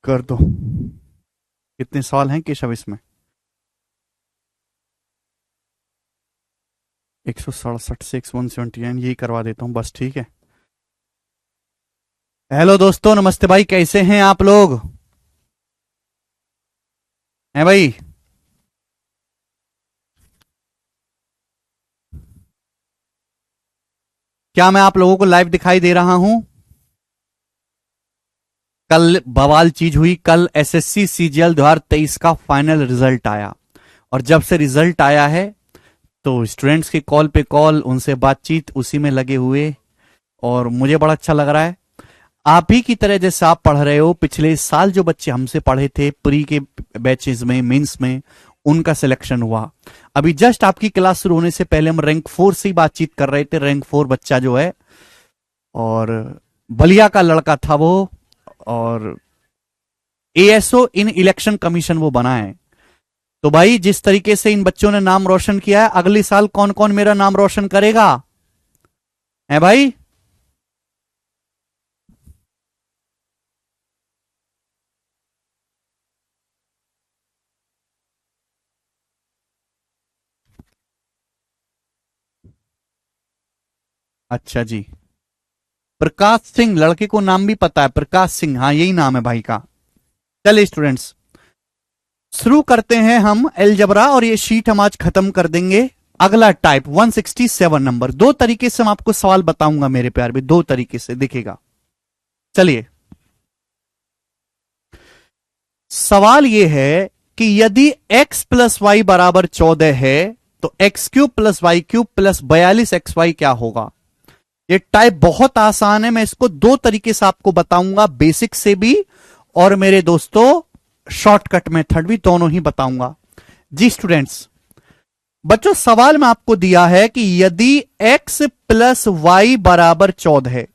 कर दो। कितने सवाल हैं केशव इसमें? 167 से 179 यही करवा देता हूं बस, ठीक है। हेलो दोस्तों, नमस्ते भाई, कैसे हैं आप लोग? हैं भाई? क्या मैं आप लोगों को लाइव दिखाई दे रहा हूं? कल बवाल चीज हुई। कल एसएससी सीजीएल 2023 का फाइनल रिजल्ट आया, और जब से रिजल्ट आया है तो स्टूडेंट्स की कॉल पे कॉल, उनसे बातचीत, उसी में लगे हुए, और मुझे बड़ा अच्छा लग रहा है। आप ही की तरह जैसे आप पढ़ रहे हो, पिछले साल जो बच्चे हमसे पढ़े थे प्री के बैचेस में, मेंस में, उनका सिलेक्शन हुआ। अभी जस्ट आपकी क्लास शुरू होने से पहले हम रैंक 4 से ही बातचीत कर रहे थे। रैंक 4 बच्चा जो है, और बलिया का लड़का था वो, और एएसओ इन इलेक्शन कमीशन वो बना है। तो भाई जिस तरीके से इन बच्चों ने नाम रोशन किया है, अगले साल कौन कौन मेरा नाम रोशन करेगा? है भाई? अच्छा जी, प्रकाश सिंह, लड़के को नाम भी पता है, प्रकाश सिंह, हाँ यही नाम है भाई का। चलिए स्टूडेंट्स, शुरू करते हैं हम अलजेब्रा, और ये शीट हम आज खत्म कर देंगे। अगला टाइप 167 नंबर। दो तरीके से मैं आपको सवाल बताऊंगा मेरे प्यार भी, दो तरीके से दिखेगा। चलिए, सवाल यह है कि यदि x प्लस वाई बराबर 14 है तो x cube plus y cube plus 42 x y क्या होगा? ये टाइप बहुत आसान है, मैं इसको दो तरीके से आपको बताऊंगा, बेसिक से भी और मेरे दोस्तों शॉर्टकट मेथड भी, दोनों ही बताऊंगा जी। स्टूडेंट्स, बच्चों सवाल में आपको दिया है कि यदि x प्लस वाई बराबर 14 है,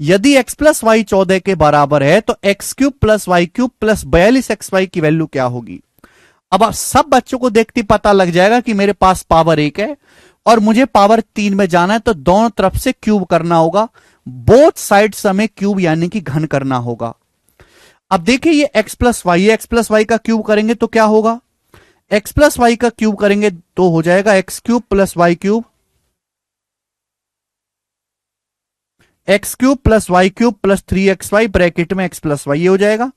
यदि x प्लस वाई 14 के बराबर है तो x cube plus y cube plus 42 x y की वैल्यू क्या होगी? अब आप सब बच्चों को देखते पता लग जाएगा कि मेरे पास पावर 1 है और मुझे पावर 3 में जाना है, तो दोनों तरफ से क्यूब करना होगा। बोथ साइड्स हमें क्यूब यानी कि घन करना होगा। अब देखिए, ये x प्लस वाई है, एक्स प्लस वाई का क्यूब करेंगे तो क्या होगा? x प्लस वाई का क्यूब करेंगे तो हो जाएगा x cube plus y cube, x cube plus y cube plus 3xy bracket में x प्लस वाई, ये हो जाएगा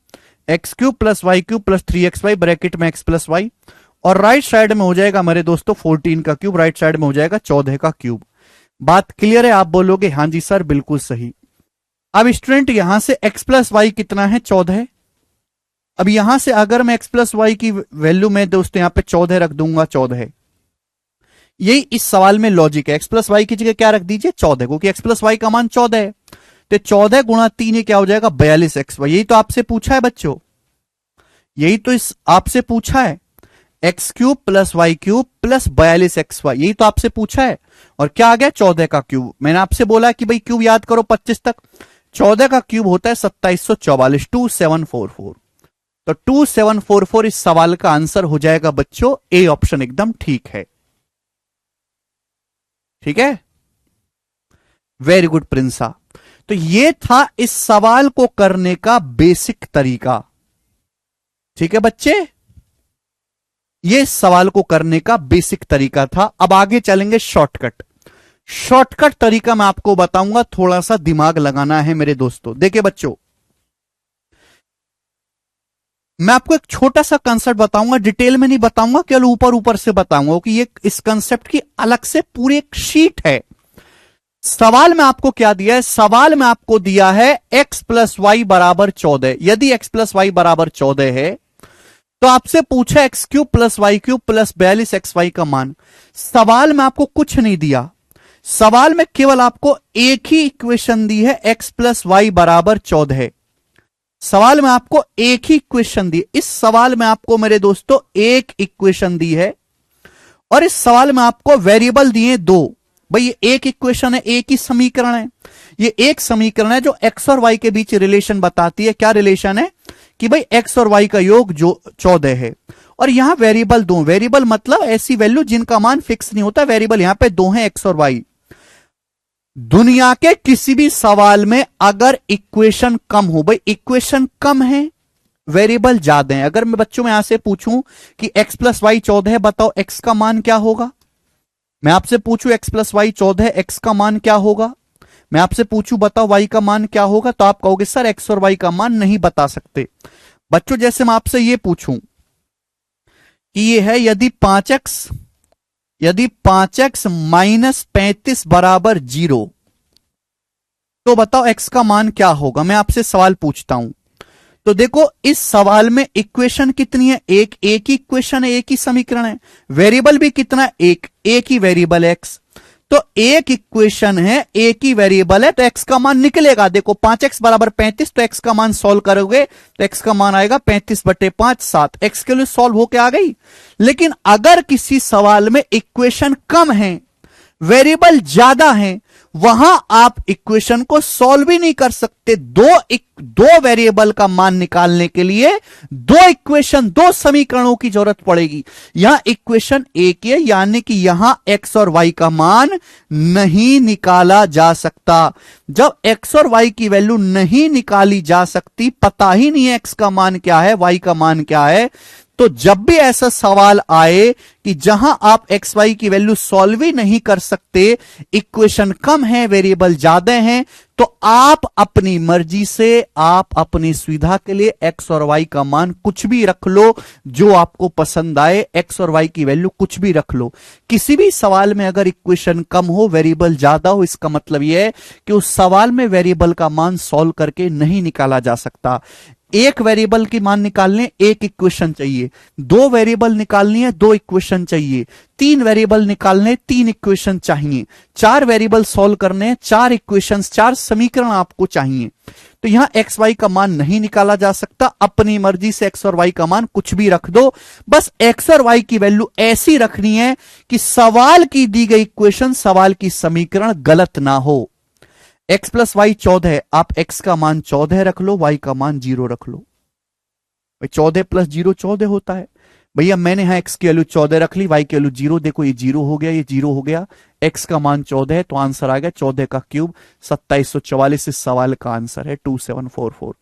x cube plus y cube plus 3xy bracket में x प्लस वाई। और राइट साइड में हो जाएगा मेरे दोस्तों 14 का क्यूब, राइट साइड में हो जाएगा 14 का क्यूब। बात क्लियर है? आप बोलोगे हां जी सर बिल्कुल सही। अब स्टूडेंट यहां से x प्लस वाई कितना है? 14। अब यहां से अगर मैं x प्लस वाई की वैल्यू में दोस्तों यहां पे 14 रख दूंगा, 14, यही इस सवाल में लॉजिक है। x प्लस वाई की जगह क्या रख दीजिए? 14, क्योंकि x प्लस वाई का मान 14 है। तो 14 गुणा 3 ये क्या हो जाएगा? 42 एक्स वाई। यही तो आपसे पूछा है बच्चों, यही तो इस आपसे पूछा है, x cube plus y cube plus 42 x y, यही तो आपसे पूछा है। और क्या आ गया? 14 का क्यूब। मैंने आपसे बोला कि भाई क्यूब याद करो 25 तक। 14 का क्यूब होता है 2744, 2744। तो 2744 इस सवाल का आंसर हो जाएगा बच्चों, ए ऑप्शन एकदम ठीक है। ठीक है, वेरी गुड प्रिंसा। तो ये था इस सवाल को करने का बेसिक तरीका। ठीक है बच्चे, ये सवाल को करने का बेसिक तरीका था। अब आगे चलेंगे शॉर्टकट। शॉर्टकट तरीका मैं आपको बताऊंगा, थोड़ा सा दिमाग लगाना है मेरे दोस्तों। देखिए बच्चों, मैं आपको एक छोटा सा कंसेप्ट बताऊंगा, डिटेल में नहीं बताऊंगा, केवल ऊपर ऊपर से बताऊंगा कि ये इस कंसेप्ट की अलग से पूरी एक शीट है। सवाल में आपको क्या दिया है? सवाल में आपको दिया है x प्लस वाई बराबर 14। यदि x प्लस वाई बराबर 14 है तो आपसे पूछा x cube plus y cube plus 42 x y का मान। सवाल में आपको कुछ नहीं दिया, सवाल में केवल आपको एक ही इक्वेशन दी है, x प्लस वाई बराबर 14। सवाल में आपको एक ही इक्वेशन दी। इस सवाल में आपको मेरे दोस्तों एक इक्वेशन दी है, और इस सवाल में आपको वेरिएबल दिए दो। भाई ये एक इक्वेशन है, एक ही समीकरण है, ये एक समीकरण है जो x और y के बीच रिलेशन बताती है। क्या रिलेशन है? कि भाई x और y का योग जो 14 है, और यहां वेरिएबल दो। वेरिएबल मतलब ऐसी वैल्यू जिनका मान फिक्स नहीं होता। वेरिएबल यहां पे दो हैं, x और y। दुनिया के किसी भी सवाल में अगर इक्वेशन कम हो, भाई इक्वेशन कम है वेरिएबल ज्यादा है। अगर मैं बच्चों में यहां से पूछूं कि x प्लस वाई 14 है, बताओ x का मान क्या होगा। मैं आपसे पूछूं x प्लस वाई 14 है, x का मान क्या होगा। मैं आपसे पूछूं बताओ y का मान क्या होगा, तो आप कहोगे सर x और y का मान नहीं बता सकते। बच्चों जैसे मैं आपसे ये पूछूं कि ये है यदि 5x माइनस 35 बराबर 0, तो बताओ x का मान क्या होगा। मैं आपसे सवाल पूछता हूं, तो देखो इस सवाल में इक्वेशन कितनी है, एक ही इक्वेशन है, एक ही समीकरण है। वेरिएबल भी कितना है, एक ही वेरिएबल x। तो एक इक्वेशन है, एक ही वेरिएबल है, तो x का मान निकलेगा। देखो 5x बराबर 35, तो x का मान सॉल्व करोगे तो x का मान आएगा 35/5 7। x के लिए सॉल्व होके आ गई। लेकिन अगर किसी सवाल में इक्वेशन कम है, वेरिएबल ज्यादा है, वहां आप इक्वेशन को सॉल्व ही नहीं कर सकते। दो वेरिएबल का मान निकालने के लिए दो समीकरणों की जरूरत पड़ेगी। यहां इक्वेशन एक है, यानी कि यहां x और y का मान नहीं निकाला जा सकता। जब x और y की वैल्यू नहीं निकाली जा सकती, पता ही नहीं है x का मान क्या है, y का मान क्या है, तो जब भी ऐसा सवाल आए कि जहां आप एक्स वाई की वैल्यू सॉल्व ही नहीं कर सकते, इक्वेशन कम है, वेरिएबल ज्यादा हैं, तो आप अपनी मर्जी से, आप अपनी सुविधा के लिए एक्स और वाई का मान कुछ भी रख लो, जो आपको पसंद आए। एक्स और वाई की वैल्यू कुछ भी रख लो। किसी भी सवाल में अगर इक्वेशन कम हो, वेरिएबल ज्यादा हो, इसका मतलब यह है कि उस सवाल में वेरिएबल का मान सॉल्व करके नहीं निकाला जा सकता। एक वेरिएबल की मान निकालने एक इक्वेशन चाहिए, दो वेरिएबल निकालनी है दो इक्वेशन चाहिए, तीन वेरिएबल निकालने तीन इक्वेशन चाहिए, चार वेरिएबल सॉल्व करने चार इक्वेशंस, चार समीकरण आपको चाहिए। तो यहां एक्स वाई का मान नहीं निकाला जा सकता। अपनी मर्जी से एक्स और वाई का मान कुछ भी रख दो, बस एक्स और वाई की वैल्यू ऐसी रखनी है कि सवाल की दी गई इक्वेशन, सवाल की समीकरण गलत ना हो। x प्लस वाई 14 है, आप x का मान 14 रख लो, y का मान 0 रख लो। भाई 14 प्लस 0 14 होता है। भैया मैंने यहां x की वैल्यू 14 रख ली, y की वैल्यू 0, देखो ये 0 हो गया, ये 0 हो गया, x का मान 14 है, तो आंसर आ गया 14 का क्यूब 2744। इस सवाल का आंसर है 2744।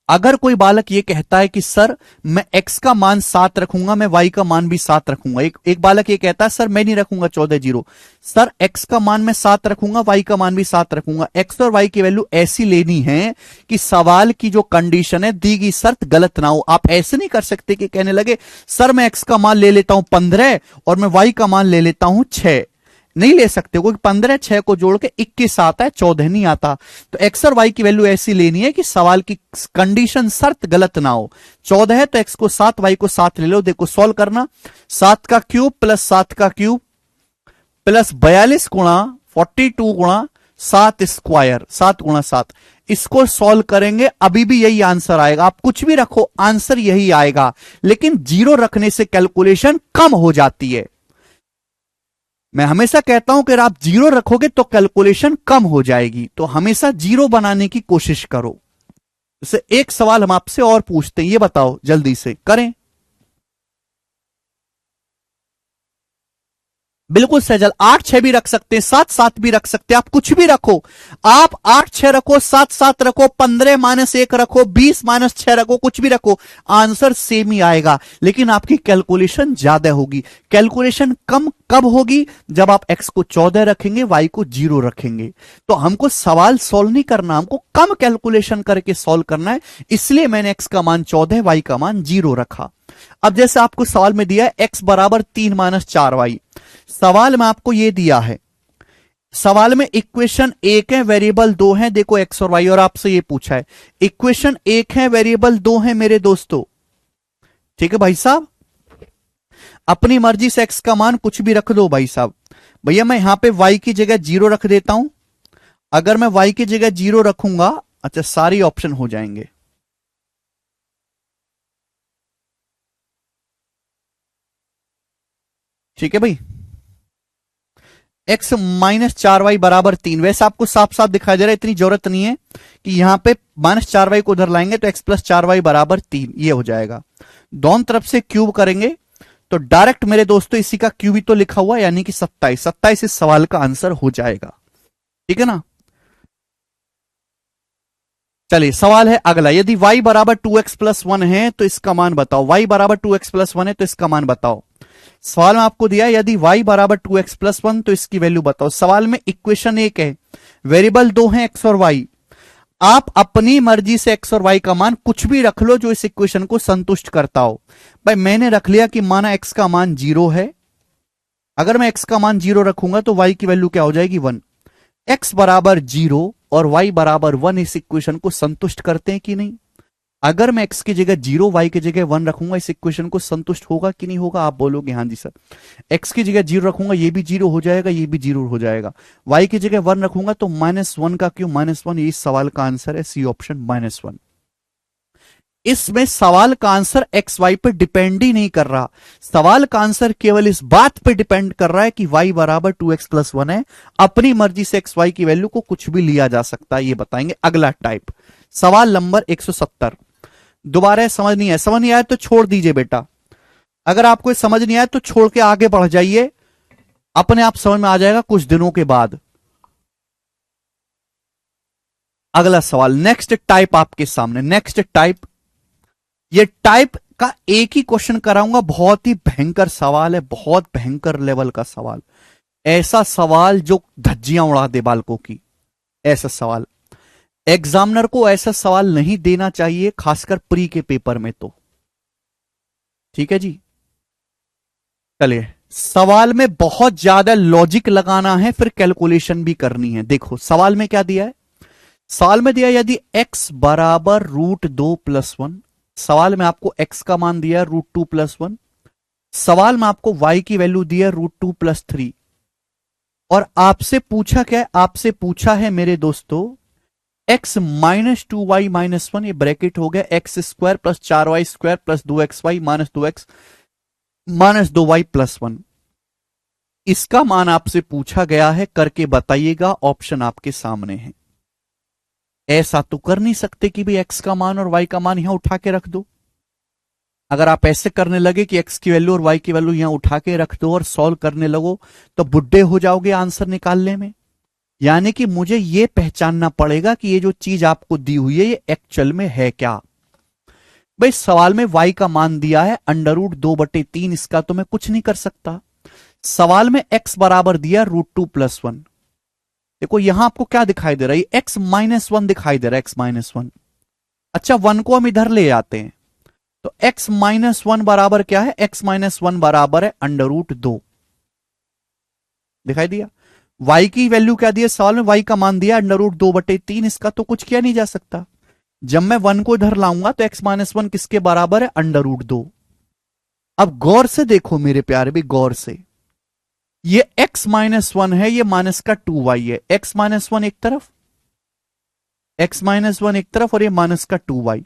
अगर कोई बालक ये कहता है कि सर मैं x का मान 7 रखूंगा, मैं y का मान भी 7 रखूंगा, एक बालक ये कहता है सर मैं नहीं रखूंगा 14 0, सर x का मान मैं 7 रखूंगा, y का मान भी 7 रखूंगा। x और y की वैल्यू ऐसी लेनी है कि सवाल की जो कंडीशन है, दी गई शर्त गलत ना हो। आप ऐसे नहीं कर सकते कि कहने लगे सर मैं x का मान ले लेता हूं 15 और मैं y का मान ले लेता हूं 6, नहीं ले सकते, क्योंकि 15 6 को जोड़ के 21 आता है, 14 नहीं आता। तो एक्स और वाई की वैल्यू ऐसी लेनी है कि सवाल की कंडीशन शर्त गलत ना हो। 14 है तो एक्स को 7 वाई को 7 ले लो। देखो सॉल्व करना, 7 का क्यूब प्लस 7 का क्यूब प्लस 42 गुणा 42 गुणा 7 स्क्वायर, 7 गुणा 7, इसको सॉल्व करेंगे अभी भी यही आंसर आएगा। आप कुछ भी रखो आंसर यही आएगा, लेकिन 0 रखने से कैलकुलेशन कम हो जाती है। मैं हमेशा कहता हूं कि अगर आप 0 रखोगे तो कैलकुलेशन कम हो जाएगी, तो हमेशा 0 बनाने की कोशिश करो। जैसे एक सवाल हम आपसे और पूछते हैं, ये बताओ जल्दी से करें। बिल्कुल सजल, 8 6 भी रख सकते हैं, 7 7 भी रख सकते हैं, आप कुछ भी रखो। आप 8 6 रखो, 7 7 रखो, 15 -1 रखो, 20 -6 रखो, कुछ भी रखो, आंसर सेम ही आएगा, लेकिन आपकी कैलकुलेशन ज्यादा होगी। कैलकुलेशन कम कब होगी? जब आप x को 14 रखेंगे, y को 0 रखेंगे। तो हमको सवाल सॉल्व नहीं करना, हमको कम कैलकुलेशन करके सॉल्व करना है, इसलिए मैंने x का मान 14, y का मान 0 रखा। अब जैसे आपको सवाल में दिया है x बराबर 3 - 4y, सवाल में आपको यह दिया है, सवाल में इक्वेशन एक है, वेरिएबल दो है, देखो x और y, और आपसे यह पूछा है इक्वेशन एक है, वेरिएबल दो है मेरे दोस्तों। ठीक है भाई साहब, अपनी मर्जी से x का मान कुछ भी रख दो भाई साहब। भैया मैं यहां पे y की जगह 0 रख देता हूं। अगर मैं y की जगह 0 रखूंगा, अच्छा सारी ऑप्शन हो जाएंगे। ठीक है भाई, x -4y बराबर 3, वैसे आपको साफ साफ दिखाई दे रहा है, इतनी जरूरत नहीं है कि यहां पे -4y को उधर लाएंगे तो x + 4y बराबर 3 ये हो जाएगा। दोनों तरफ से क्यूब करेंगे तो डायरेक्ट मेरे दोस्तों इसी का क्यूब ही तो लिखा हुआ, यानी कि 27 27 इस सवाल का आंसर हो जाएगा। ठीक है ना। चलिए सवाल है अगला, यदि y बराबर 2x प्लस 1 है तो इसका मान बताओ। y बराबर 2x प्लस 1 है तो इसका मान बताओ। सवाल में आपको दिया है यदि y बराबर 2x प्लस 1 तो इसकी वैल्यू बताओ। सवाल में इक्वेशन एक है, वेरिएबल दो हैं x और y। आप अपनी मर्जी से x और y का मान कुछ भी रख लो जो इस इक्वेशन को संतुष्ट करता हो। भाई मैंने रख लिया कि माना x का मान 0 है। अगर मैं x का मान 0 रखूंगा तो y की वैल्यू क्या हो जाएगी 1। x बराबर 0 और y बराबर 1 इस इक्वेशन को संतुष्ट करते हैं कि नहीं। अगर मैं x की जगह 0 y की जगह 1 रखूंगा इस इक्वेशन को संतुष्ट होगा कि नहीं होगा। आप बोलोगे हाँ जी सर। x की जगह 0 रखूंगा ये भी 0 हो जाएगा, ये भी 0 हो जाएगा। y की जगह 1 रखूंगा तो -1 का क्यों -1। ये इस सवाल का आंसर है सी ऑप्शन -1। इसमें सवाल का आंसर एक्स वाई पर डिपेंड ही नहीं कर रहा। सवाल का आंसर केवल इस बात पे डिपेंड कर रहा है कि y बराबर 2x प्लस 1 है। अपनी मर्जी से एक्स वाई की वैल्यू को कुछ भी लिया जा सकता है, ये बताएंगे। अगला टाइप, सवाल नंबर 170। दोबारा समझ नहीं आया तो छोड़ दीजिए बेटा। अगर आपको समझ नहीं आया तो छोड़ के आगे बढ़ जाइए, अपने आप समझ में आ जाएगा कुछ दिनों के बाद। अगला सवाल, नेक्स्ट टाइप आपके सामने। नेक्स्ट टाइप, ये टाइप का एक ही क्वेश्चन कराऊंगा। बहुत ही भयंकर सवाल है, बहुत भयंकर लेवल का सवाल। ऐसा सवाल जो धज्जियां उड़ा दे बालकों की, ऐसा सवाल। एग्जामिनर को ऐसा सवाल नहीं देना चाहिए, खासकर प्री के पेपर में तो। ठीक है जी। चलिए, सवाल में बहुत ज्यादा लॉजिक लगाना है, फिर कैलकुलेशन भी करनी है। देखो सवाल में क्या दिया है। सवाल में दिया यदि x बराबर √2 प्लस 1। सवाल में आपको x का मान दिया √2 प्लस 1। सवाल में आपको y की वैल्यू दी है √2 प्लस 3। और आपसे पूछा क्या है, आपसे पूछा है मेरे दोस्तों x माइनस 2y माइनस 1, ये ब्रैकेट हो गया, x square plus 4y square plus 2xy minus 2x minus 2y plus 1। इसका मान आपसे पूछा गया है, करके बताइएगा। ऑप्शन आपके सामने है। ऐसा तो कर नहीं सकते कि भाई x का मान और y का मान यहां उठा के रख दो। अगर आप ऐसे करने लगे कि x की वैल्यू और y की वैल्यू यहां उठा के रख दो और सॉल्व करने लगो तो बुड्ढे हो जाओगे आंसर निकालने में। यानी कि मुझे यह पहचानना पड़ेगा कि ये जो चीज आपको दी हुई है ये एक्चुअल में है क्या। भाई सवाल में y का मान दिया है √2/3, इसका तो मैं कुछ नहीं कर सकता। सवाल में x बराबर दिया √2 प्लस 1। देखो यहां आपको क्या दिखाई दे रहा है, x माइनस 1 दिखाई दे रहा है, x माइनस 1। अच्छा 1 को हम इधर ले आते हैं तो x माइनस 1 बराबर क्या है, x माइनस 1 बराबर है √2। दिखाई दिया। y की वैल्यू क्या दी है सवाल में, y का मान दिया √2/3, इसका तो कुछ किया नहीं जा सकता। जब मैं 1 को इधर लाऊंगा तो x माइनस 1 किसके बराबर है, √2। अब गौर से देखो मेरे प्यारे भी, गौर से। ये x माइनस 1 है, ये माइनस का 2y है। x माइनस 1 एक तरफ, x माइनस 1 एक तरफ, और ये माइनस का 2y।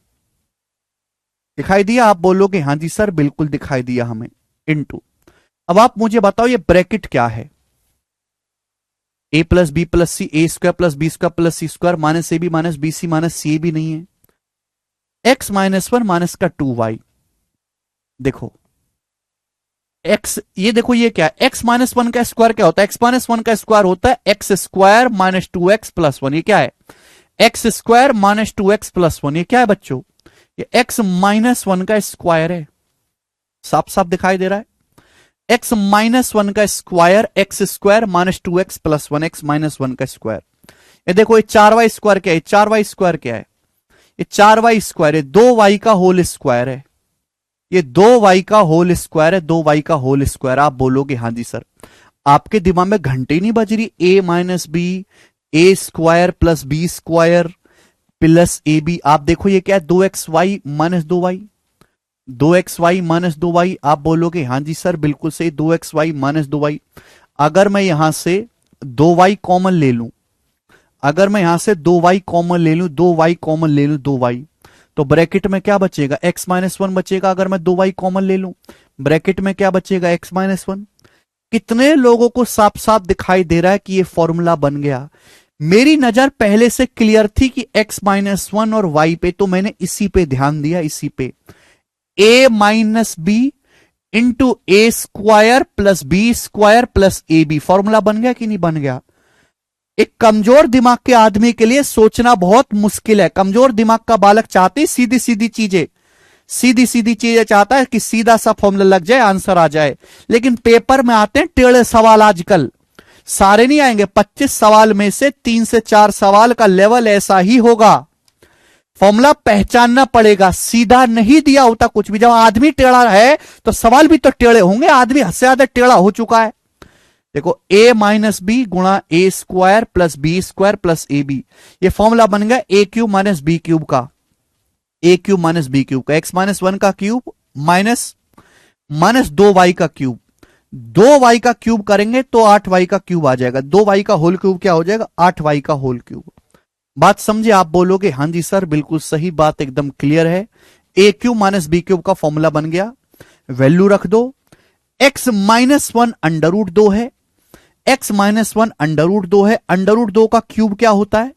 दिखाई दिया। आप बोलोगे हाँ जी सर बिल्कुल दिखाई दिया हमें, इनटू। अब आप मुझे बताओ ये ब्रैकेट क्या है। a plus B plus C, A square plus B square plus C square minus A B minus B C minus C भी नहीं है। x माइनस 1 माइनस का 2y। देखो x, ये देखो ये क्या है, x माइनस 1 का स्क्वायर क्या होता है, x माइनस 1 का स्क्वायर होता है x square minus 2x plus 1। ये क्या है, x square minus 2x plus 1। ये क्या है बच्चों, ये x माइनस 1 का स्क्वायर है। साफ साफ दिखाई दे रहा है, x माइनस 1 का square, x square minus 2x plus 1, x minus 1 का स्क्वायर। ये देखो ये 4y स्क्वायर क्या है, 4y स्क्वायर क्या है, ये 4y स्क्वायर है, 2y का होल स्क्वायर है। ये 2y का होल स्क्वायर है, 2y का होल स्क्वायर। आप बोलोगे हाँ जी सर। आपके दिमाग में घंटे नहीं बज रही, a minus b, a square plus B square plus A b. आप देखो ये क्या है, 2xy minus 2y, 2xy minus 2y। आप बोलोगे हाँ जी सर बिल्कुल सही, 2xy माइनस 2y। अगर मैं यहां से 2y कॉमन ले लूं, अगर मैं यहां से 2y कॉमन ले लूं, 2y कॉमन ले लूं, 2y, तो ब्रैकेट में क्या बचेगा, x माइनस 1 बचेगा। अगर मैं 2y कॉमन ले लूं ब्रैकेट में क्या बचेगा, x माइनस 1। कितने लोगों को साफ साफ दिखाई दे रहा है कि ये फॉर्मूला बन गया। मेरी नजर पहले से क्लियर थी कि x माइनस 1 और y पे, तो मैंने इसी पे ध्यान दिया, इसी पे। a minus b into a square plus B square plus A b, formula बन गया कि नहीं बन गया। एक कमजोर दिमाग के आदमी के लिए सोचना बहुत मुश्किल है। कमजोर दिमाग का बालक चाहते सीधी सीधी चीजें, सीधी सीधी चीजें चाहता है कि सीधा सा फॉर्मूला लग जाए, आंसर आ जाए। लेकिन पेपर में आते हैं टेढ़े सवाल। आजकल सारे नहीं आएंगे, 25 सवाल में से 3 से 4 सवाल का लेवल ऐसा ही होगा। फॉर्मूला पहचानना पड़ेगा, सीधा नहीं दिया होता कुछ भी। जब आदमी टेढ़ा है तो सवाल भी तो टेढ़े होंगे। आदमी हद से ज्यादा टेढ़ा हो चुका है। देखो a माइनस बी गुणा A square plus B square plus A B, ये फॉर्मूला बन गया A cube minus B cube का, A cube minus B cube का, एक्स माइनस 1 का क्यूब माइनस माइनस 2y का क्यूब। 2y का क्यूब करेंगे तो 8y का क्यूब आ जाएगा। 2y का होल क्यूब क्या हो जाएगा? 8y का होल क्यूब। बात समझे? आप बोलोगे हां जी सर बिल्कुल सही बात, एकदम क्लियर है। A cube minus B cube का फॉर्मूला बन गया। वैल्यू रख दो। एक्स माइनस 1 अंडर रूट 2 है, एक्स माइनस 1 अंडर रूट 2 है। अंडर रूट 2 का क्यूब क्या होता है?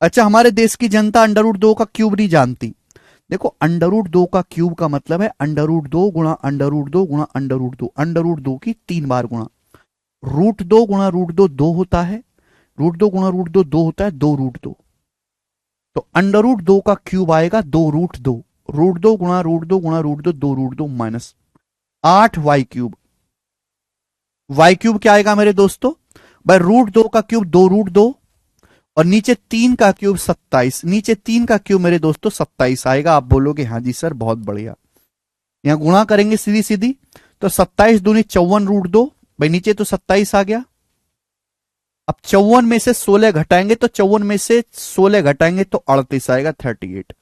अच्छा, हमारे देश की जनता अंडर रूट 2 का क्यूब नहीं जानती। देखो अंडर रूट 2 का क्यूब का मतलब है अंडर रूट 2 गुणा अंडर रूट 2 गुणा अंडर रूट 2, अंडर रूट 2 की 3 बार गुणा। रूट 2 गुणा रूट 2 2 होता है, रूट 2 गुणा रूट 2 2 होता है, 2 रूट 2। तो अंडर रूट 2 का क्यूब आएगा 2 रूट 2, रूट 2 गुणा रूट 2 गुणा root 2, 2 root 2 minus 8y cube. y cube क्या आएगा मेरे दोस्तों? भाई रूट 2 का क्यूब 2 रूट 2 और नीचे 3 का क्यूब 27, नीचे 3 का क्यूब मेरे दोस्तों 27 आएगा। आप बोलोगे हाँ जी सर बहुत बढ़िया। यहां गुणा करेंगे सीधी सीधी तो 27 दूनी 54 रूट 2, भाई नीचे तो 27 आ गया। अब 54 में से 16 घटाएंगे तो 54 में से 16 घटाएंगे तो 38 आएगा, 38।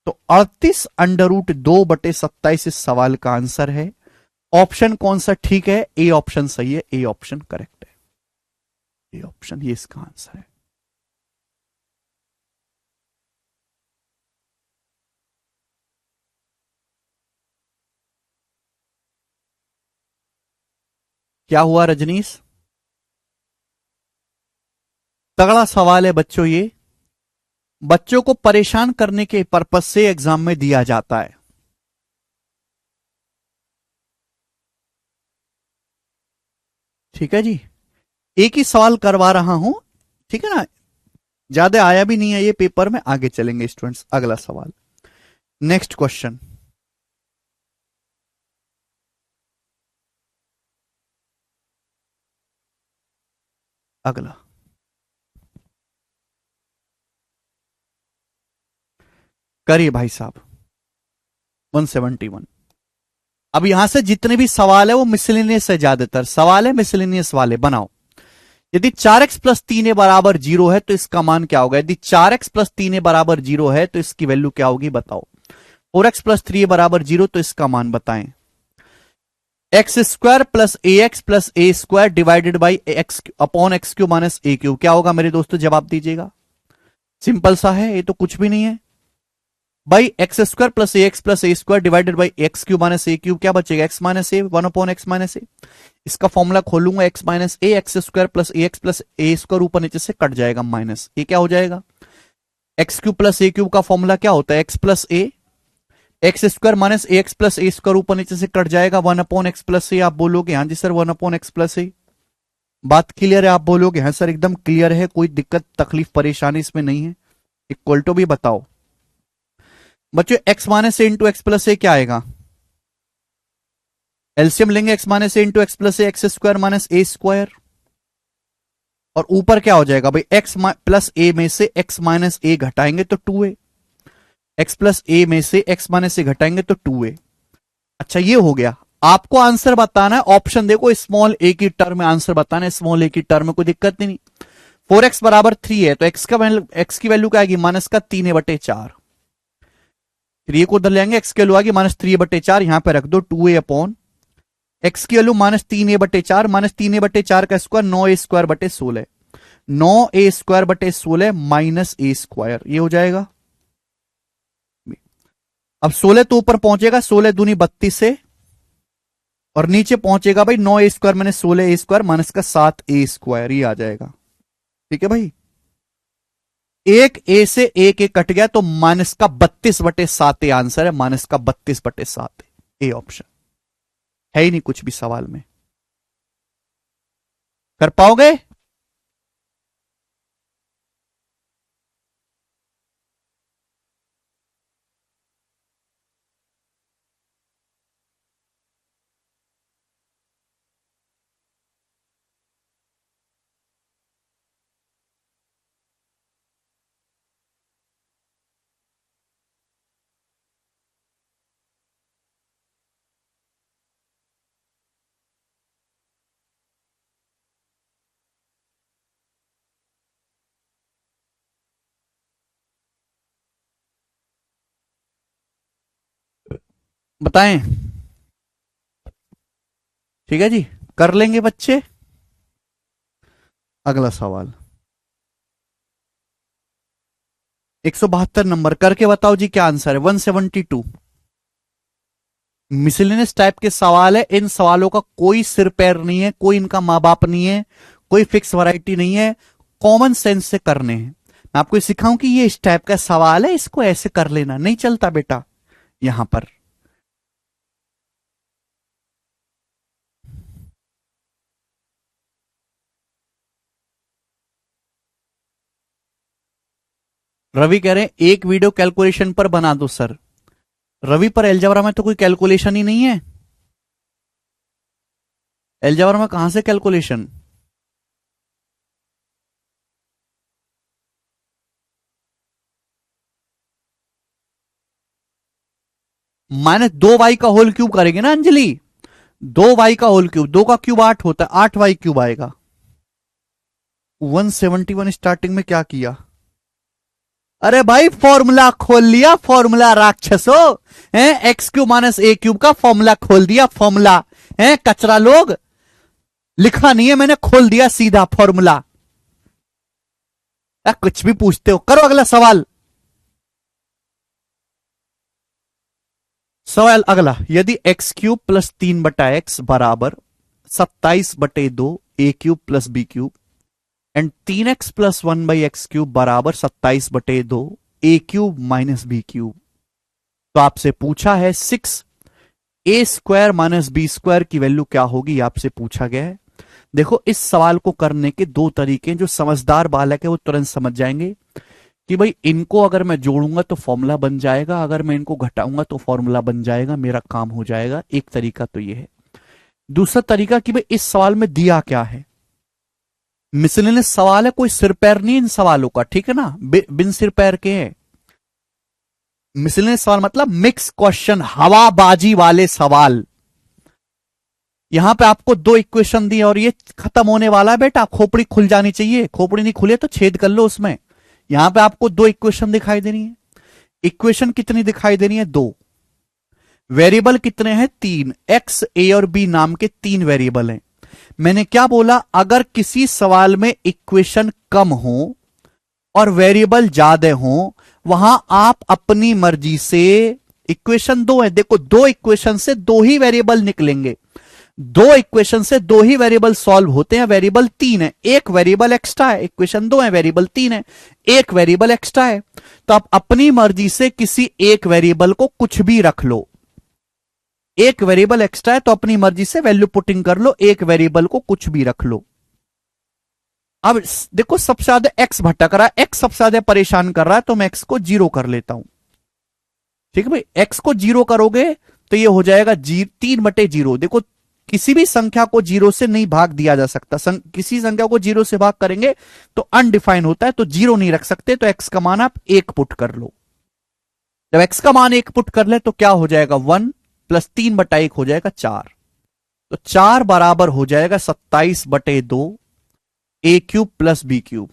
तो 38 अंडर रूट 2/27 इस सवाल का आंसर है। ऑप्शन कौन सा ठीक है? ए ऑप्शन सही है, ए ऑप्शन करेक्ट है, ए ऑप्शन ये इसका आंसर है। क्या हुआ रजनीश? तगड़ा सवाल है बच्चों ये, बच्चों को परेशान करने के पर्पज से एग्जाम में दिया जाता है। ठीक है जी, एक ही सवाल करवा रहा हूं, ठीक है ना, ज्यादा आया भी नहीं है ये पेपर में। आगे चलेंगे स्टूडेंट्स, अगला सवाल, नेक्स्ट क्वेश्चन। अगला करिए भाई साहब, 171। अब यहां से जितने भी सवाल है वो मिसलिनियस है, ज्यादातर सवाल है मिसलिनियस वाले। बनाओ। यदि 4x प्लस 3 ए बराबर 0 है तो इसका मान क्या होगा? यदि 4x प्लस 3 ए बराबर 0 है तो इसकी वैल्यू क्या होगी बताओ। 4x प्लस 3 ए बराबर 0 तो इसका मान बताएं। X square plus A x plus a square divided by x upon x Q minus A Q, क्या होगा मेरे दोस्तों? जवाब दीजिएगा। सिंपल सा है, ये तो कुछ भी नहीं है भाई। X square plus a square divided by x Q minus A Q, क्या बचेगा? एक्स माइनस ए, 1 अपॉन एक्स माइनस ए। इसका फॉर्मूला खोलूंगा, x minus A, x square plus a square ऊपर नीचे से कट जाएगा माइनस, ये क्या हो जाएगा? एक्स क्यू प्लस ए क्यू का फॉर्मूला क्या होता है? X plus A, x square minus A x plus a square ऊपर नीचे से कट जाएगा, 1 अपॉन एक्स प्लस ए। आप बोलोगे हाँ जी सर 1 अपॉन एक्स प्लस ए। बात क्लियर है? आप बोलोगे हाँ सर एकदम क्लियर है, कोई दिक्कत तकलीफ परेशानी इसमें नहीं है। इक्वल टू भी बताओ बच्चों, x minus A into x plus a क्या आएगा? एलसीएम लेंगे, x minus A into x plus A, x square minus a square, और ऊपर क्या हो जाएगा भाई? एक्स प्लस ए में से एक्स माइनस ए घटाएंगे तो 2a, एक्स प्लस ए में से एक्स माइनस ए घटाएंगे तो 2a। अच्छा ये हो गया। आपको आंसर बताना है, ऑप्शन देखो, स्मॉल ए की टर्म में आंसर बताना है, स्मॉल ए की टर्म में कोई दिक्कत नहीं। 4x बराबर 3 है तो एक्स की वैल्यू क्या आएगी? माइनस का 3a/4। फिर ये को उधर ले आएंगे, एक्स की वैल्यू आएगी माइनस 3a/4, यहां पे रख दो 2a अपॉन एक्स की value minus 3a/4, minus 3a/4 का square 9a² 9a² minus a square, ये हो जाएगा। अब 16 तो ऊपर पहुंचेगा, 16 दूनी 32 से, और नीचे पहुंचेगा भाई 9a² माइनस 16a² माइनस का 7a², ये आ जाएगा। ठीक है भाई, एक ए से एक ए कट गया तो माइनस का 32/7 आंसर है, माइनस का 32/7 ए ऑप्शन है ही नहीं, कुछ भी सवाल में कर पाओगे? बताएं? ठीक है जी, कर लेंगे बच्चे। अगला सवाल 172 नंबर, करके बताओ जी क्या आंसर है। 172 मिसलेनियस टाइप के सवाल है। इन सवालों का कोई सिर पैर नहीं है, कोई इनका माँ बाप नहीं है, कोई फिक्स वैरायटी नहीं है, कॉमन सेंस से करने हैं। मैं आपको सिखाऊं कि ये इस टाइप का सवाल है, इसको ऐसे कर लेना, नहीं चलता बेटा यहां पर। रवि कह रहे हैं एक वीडियो कैलकुलेशन पर बना दो सर। रवि पर एलजाब्रा में तो कोई कैलकुलेशन ही नहीं है। एलजाब्रा में कहां से कैलकुलेशन? -2y का होल क्यूब करेंगे ना अंजलि। 2y का होल क्यूब, 2 का क्यूब 8 होता है, 8y क्यूब आएगा। 171 स्टार्टिंग में क्या किया? अरे भाई फॉर्मूला खोल लिया, फॉर्मूला राक्षसो है। एक्स क्यूब माइनस ए क्यूब का फॉर्मूला खोल दिया, फॉर्मूला है कचरा लोग। लिखा नहीं है मैंने, खोल दिया सीधा फॉर्मूला। कुछ भी पूछते हो, करो अगला सवाल। सवाल अगला, यदि एक्स क्यूब प्लस 3/x बराबर 27/2 A cube plus B cube and 3x plus 1/x cube बराबर 27/2 A cube minus B cube, तो आपसे पूछा है 6a² माइनस बी स्क्वायर की वैल्यू क्या होगी, आपसे पूछा गया है। देखो इस सवाल को करने के दो तरीके हैं, जो समझदार बालक है वो तुरंत समझ जाएंगे कि भाई इनको अगर मैं जोड़ूंगा तो फॉर्मूला बन जाएगा, अगर मैं इनको घटाऊंगा तो फॉर्मूला बन जाएगा, मेरा काम हो जाएगा। एक तरीका तो ये है। दूसरा तरीका कि भाई इस सवाल में दिया क्या है। मिसलेनियस सवाल है, कोई सिर पैर नहीं इन सवालों का, ठीक है ना, बिन सिर पैर के हैं। मिसलेनियस सवाल मतलब मिक्स क्वेश्चन, हवाबाजी वाले सवाल। यहां पे आपको दो इक्वेशन दी और ये खत्म होने वाला है बेटा, खोपड़ी खुल जानी चाहिए, खोपड़ी नहीं खुले तो छेद कर लो उसमें। यहां पे आपको दो इक्वेशन दिखाई देनी है। इक्वेशन कितनी दिखाई देनी है? दो। वेरिएबल कितने हैं? 3। एक्स, ए और बी नाम के 3 वेरिएबल हैं। मैंने क्या बोला, अगर किसी सवाल में इक्वेशन कम हो और वेरिएबल ज्यादा हो, वहां आप अपनी मर्जी से, इक्वेशन दो है, देखो दो इक्वेशन से दो ही वेरिएबल निकलेंगे, दो इक्वेशन से दो ही वेरिएबल सॉल्व होते हैं। वेरिएबल 3 है, एक वेरिएबल एक्स्ट्रा है। इक्वेशन 2 है, वेरिएबल 3 है, एक वेरिएबल एक्स्ट्रा है। तो आप अपनी मर्जी से किसी एक वेरिएबल को कुछ भी रख लो। एक वेरिएबल एक्स्ट्रा है तो अपनी मर्जी से वैल्यू पुटिंग कर लो, एक वेरिएबल को कुछ भी रख लो। अब देखो सबसे ज्यादा एक्स भटक रहा है, एक्स सबसे ज्यादा परेशान कर रहा है, तो मैं एक्स को 0 कर लेता हूं। ठीक है भाई, एक्स को 0 करोगे तो ये हो जाएगा 3/0। देखो किसी भी संख्या को 0 से नहीं भाग दिया जा सकता। किसी संख्या को 0 से भाग करेंगे तो अनडिफाइन होता है, तो 0 नहीं रख सकते, तो एक्स का मान आप 1 पुट कर लो। जब एक्स का मान 1 पुट कर ले तो क्या हो जाएगा, 1 + 3/1 हो जाएगा 4। तो 4 बराबर हो जाएगा 27/2 A cube plus B cube.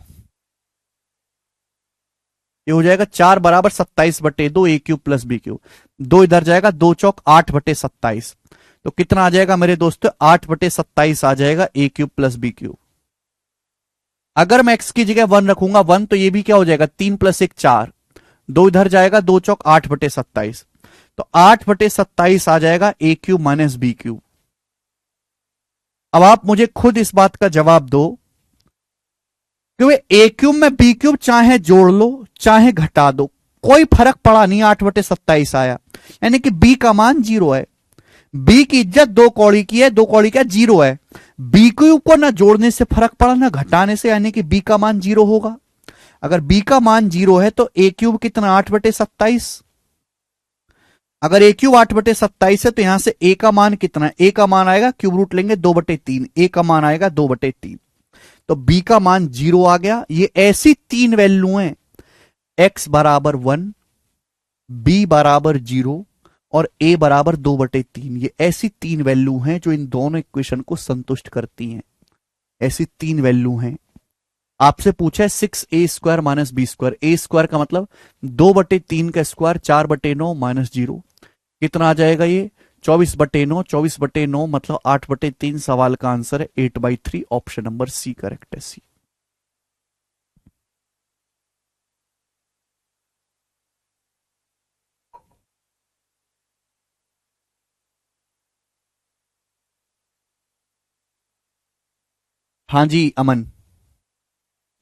ये हो जाएगा 4 बराबर 27/2 A cube plus B cube. 2 इधर जाएगा, 2 चौक 8/27। तो कितना आ जाएगा मेरे दोस्तों, 8/27 आ जाएगा ए क्यूब प्लस बी क्यूब। अगर मैं एक्स की जगह 1 रखूंगा 1, तो ये भी क्या हो जाएगा, 3 + 1 4। 2 इधर जाएगा, 2 चौक 8/27। तो 8/27 आ जाएगा ए क्यूब माइनस बी क्यूब। अब आप मुझे खुद इस बात का जवाब दो कि ए क्यूब में बी क्यूब चाहे जोड़ लो चाहे घटा दो, कोई फर्क पड़ा नहीं, 8/27 आया, यानी कि बी का मान 0 है। बी की इज्जत 2 कौड़ी की है, 2 कौड़ी का 0 है। बी क्यूब को ना जोड़ने से फर्क पड़ा ना घटाने से, यानी कि बी का मान 0 होगा। अगर बी का मान 0 है तो ए क्यूब कितना, 8/27। अगर ए क्यूब 8/27 है तो यहां से ए का मान कितना है, ए का मान आएगा, क्यूब रूट लेंगे 2/3, ए का मान आएगा 2/3। तो बी का मान 0 आ गया। ये ऐसी 3 वैल्यू हैं, एक्स बराबर 1, बी बराबर 0 और ए बराबर 2/3। ये ऐसी 3 वैल्यू हैं जो इन दोनों इक्वेशन को संतुष्ट करती हैं। ऐसी 3 वैल्यू हैं। आपसे पूछा है 6a² minus B square. A square का मतलब 2/3 का स्क्वायर, 4/9 - 0। कितना आ जाएगा ये 24/9, 24/9 मतलब 8/3। सवाल का आंसर है 8/3। ऑप्शन नंबर सी करेक्ट है, सी। हाँ जी अमन,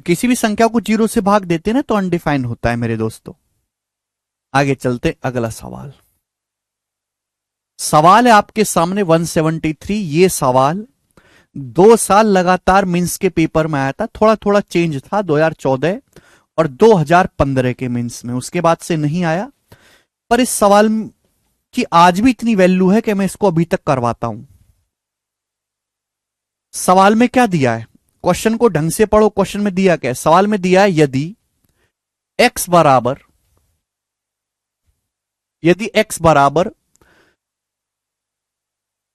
किसी भी संख्या को जीरो से भाग देते ना तो अनडिफाइंड होता है मेरे दोस्तों। आगे चलते, अगला सवाल। सवाल है आपके सामने 173। ये सवाल 2 साल लगातार मेंस के पेपर में आया था, थोड़ा थोड़ा चेंज था 2014 और 2015 के मेंस में, उसके बाद से नहीं आया। पर इस सवाल की आज भी इतनी वैल्यू है कि मैं इसको अभी तक करवाता हूं। सवाल में क्या दिया है, क्वेश्चन को ढंग से पढ़ो। क्वेश्चन में दिया क्या है, सवाल में दिया है यदि x बराबर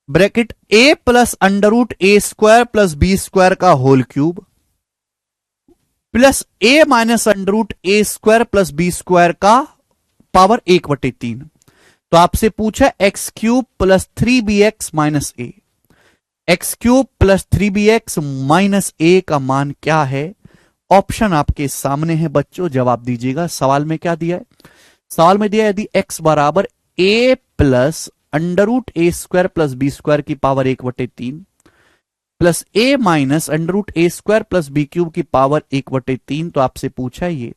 bracket a plus under root A square plus B square का whole cube plus a minus under root A square plus B square का पावर 1/3। तो आपसे पूछा x³ plus 3bx minus a, x³ plus 3bx minus a का मान क्या है। Option आपके सामने है बच्चों, जवाब दीजिएगा। सवाल में क्या दिया है, सवाल में दिया है यदि x बराबर a plus under root A square plus B square की power 1/3 plus a minus under root A square plus B cube की पावर 1/3। तो आपसे पूछा है ये।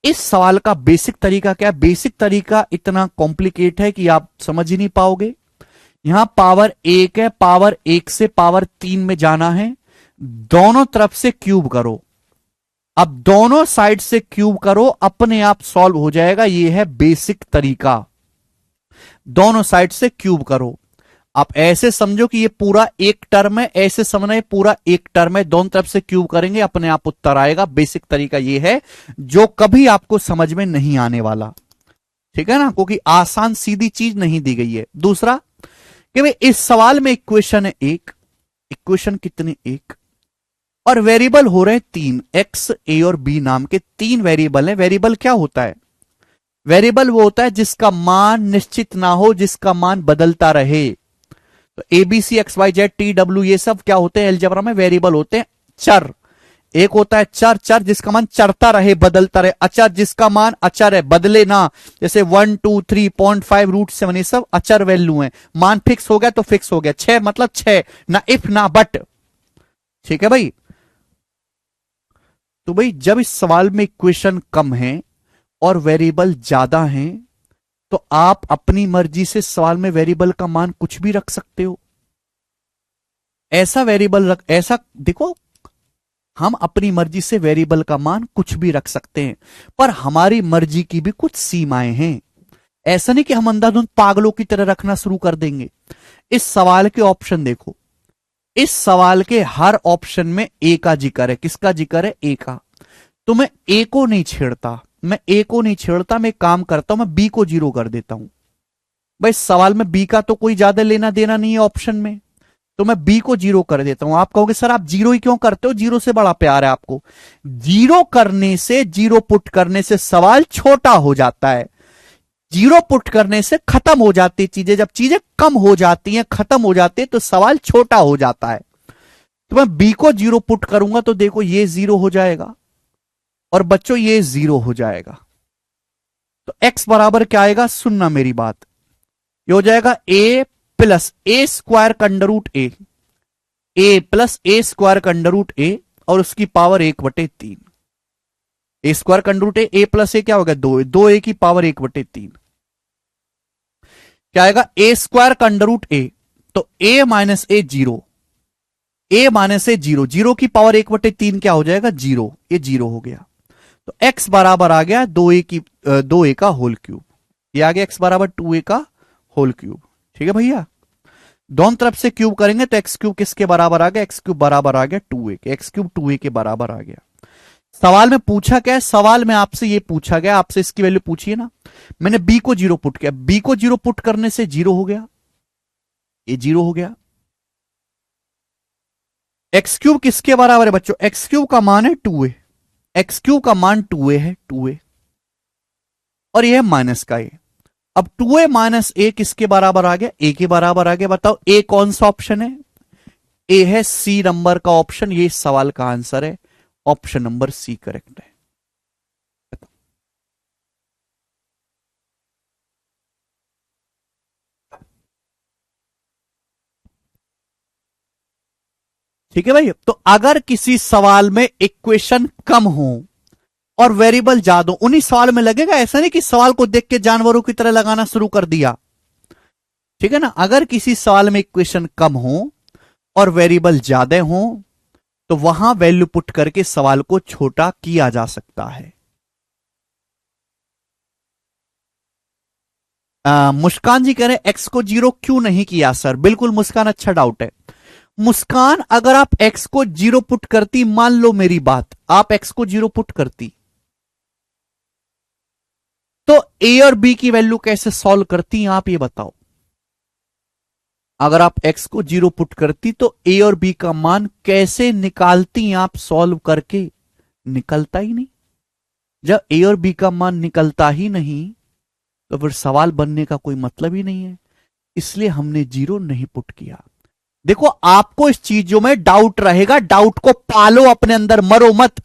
इस सवाल का बेसिक तरीका क्या है, बेसिक तरीका इतना कॉम्प्लिकेट है कि आप समझ ही नहीं पाओगे। यहां पावर 1 है, पावर 1 से पावर 3 में जाना है, दोनों तरफ से क्यूब करो। अब दोनों साइड से क्यूब करो, अपने आप सॉल्व हो जाएगा। यह है बेसिक तरीका, दोनों साइड से क्यूब करो। आप ऐसे समझो कि ये पूरा एक टर्म है, ऐसे समझना ये पूरा एक टर्म है, दोनों तरफ से क्यूब करेंगे, अपने आप उत्तर आएगा। बेसिक तरीका ये है जो कभी आपको समझ में नहीं आने वाला, ठीक है ना, क्योंकि आसान सीधी चीज नहीं दी गई है। दूसरा कि भाई इस सवाल में इक्वेशन है एक, इक्वेशन कितने एक, और वेरिएबल हो रहे 3, एक्स, ए और बी नाम के 3 वेरिएबल है। वेरिएबल क्या होता है, वेरिएबल वो होता है जिसका मान निश्चित ना हो, जिसका मान बदलता रहे। तो a b c x y z t डब्ल्यू ये सब क्या होते हैं अलजेब्रा में, वेरिएबल होते हैं। चर एक होता है चर, चर जिसका मान चढ़ता रहे बदलता रहे। अचर जिसका मान अचर है बदले ना, जैसे 1 2 3.5 √7 ये सब अचर वैल्यू है। मान फिक्स हो गया तो फिक्स हो गया, 6 मतलब 6, ना इफ ना बट, ठीक है भाई। तो भाई जब इस सवाल में इक्वेशन कम है और वेरिएबल ज्यादा हैं तो आप अपनी मर्जी से सवाल में वेरिएबल का मान कुछ भी रख सकते हो। ऐसा वेरिएबल रख, ऐसा देखो, हम अपनी मर्जी से वेरिएबल का मान कुछ भी रख सकते हैं, पर हमारी मर्जी की भी कुछ सीमाएं हैं। ऐसा नहीं कि हम अंधाधुंध पागलों की तरह रखना शुरू कर देंगे। इस सवाल के ऑप्शन देखो, इस सवाल के हर ऑप्शन में ए का जिक्र है। किसका जिक्र है, ए का। तो मैं ए को नहीं छेड़ता, मैं ए को नहीं छेड़ता, मैं काम करता हूं, मैं बी को 0 कर देता हूं। भाई सवाल में बी का तो कोई ज्यादा लेना देना नहीं है ऑप्शन में, तो मैं बी को 0 कर देता हूं। आप कहोगे सर आप 0 ही क्यों करते हो, 0 से बड़ा प्यार है आपको। 0 करने से, 0 पुट करने से सवाल छोटा हो जाता है। 0 पुट करने से खत्म हो जाती है चीजें, जब चीजें कम हो जाती हैं, खत्म हो जाती है, तो सवाल छोटा हो जाता है। तो मैं बी को 0 पुट करूंगा तो देखो ये 0 हो जाएगा और बच्चों ये 0 हो जाएगा। तो x बराबर क्या आएगा, सुनना मेरी बात, ये हो जाएगा a प्लस ए स्क्वायर का under root a, a plus a square का अंडर रूट ए और उसकी पावर 1/3। ए स्क्वायर का under root a plus a क्या होगा, 2a की पावर 1/3 क्या आएगा, ए स्क्वायर का अंडर रूट ए, तो a minus a 0, a minus a 0, 0 की पावर 1/3 क्या हो जाएगा, 0, ये 0 हो गया। तो x बराबर आ गया 2a का होल क्यूब, ये आ गया x बराबर 2a का होल क्यूब। ठीक है भैया, दोनों तरफ से क्यूब करेंगे तो एक्स क्यूब किसके बराबर आ गया, एक्स क्यूब बराबर आ गया 2a के, एक्स क्यूब 2a के बराबर आ गया। सवाल में पूछा क्या है, सवाल में आपसे ये पूछा गया, आपसे इसकी वैल्यू पूछिए ना। मैंने b को 0 पुट किया, b को 0 पुट करने से 0 हो गया, ये 0 हो गया। एक्स क्यूब किसके बराबर है बच्चों, एक्स क्यूब का मान है 2a, एक्स क्यूब का मान 2a है, 2a, और यह माइनस का ए। अब 2a माइनस ए किसके बराबर आ गया? ए के बराबर आ गया। बताओ ए कौन सा ऑप्शन है? ए है सी नंबर का ऑप्शन। ये इस सवाल का आंसर है, ऑप्शन नंबर सी करेक्ट है। ठीक है भाई। तो अगर किसी सवाल में इक्वेशन कम हो और वेरिएबल ज्यादा, उन्हीं सवाल में लगेगा। ऐसा नहीं कि सवाल को देख के जानवरों की तरह लगाना शुरू कर दिया। ठीक है ना? अगर किसी सवाल में इक्वेशन कम हो और वेरिएबल ज्यादा हो तो वहां वैल्यू पुट करके सवाल को छोटा किया जा सकता है। मुस्कान जी कह रहे हैं एक्स को 0 क्यों नहीं किया सर? बिल्कुल मुस्कान, अच्छा डाउट है। मुस्कान, अगर आप एक्स को 0 पुट करती, मान लो मेरी बात, आप एक्स को 0 पुट करती तो ए और बी की वैल्यू कैसे सॉल्व करती आप ये बताओ। अगर आप एक्स को 0 पुट करती तो ए और बी का मान कैसे निकालती आप सॉल्व करके? निकलता ही नहीं। जब ए और बी का मान निकलता ही नहीं तो फिर सवाल बनने का कोई मतलब ही नहीं है। इसलिए हमने 0 नहीं पुट किया। देखो, आपको इस चीजों में डाउट रहेगा, डाउट को पालो अपने अंदर, मरो मत।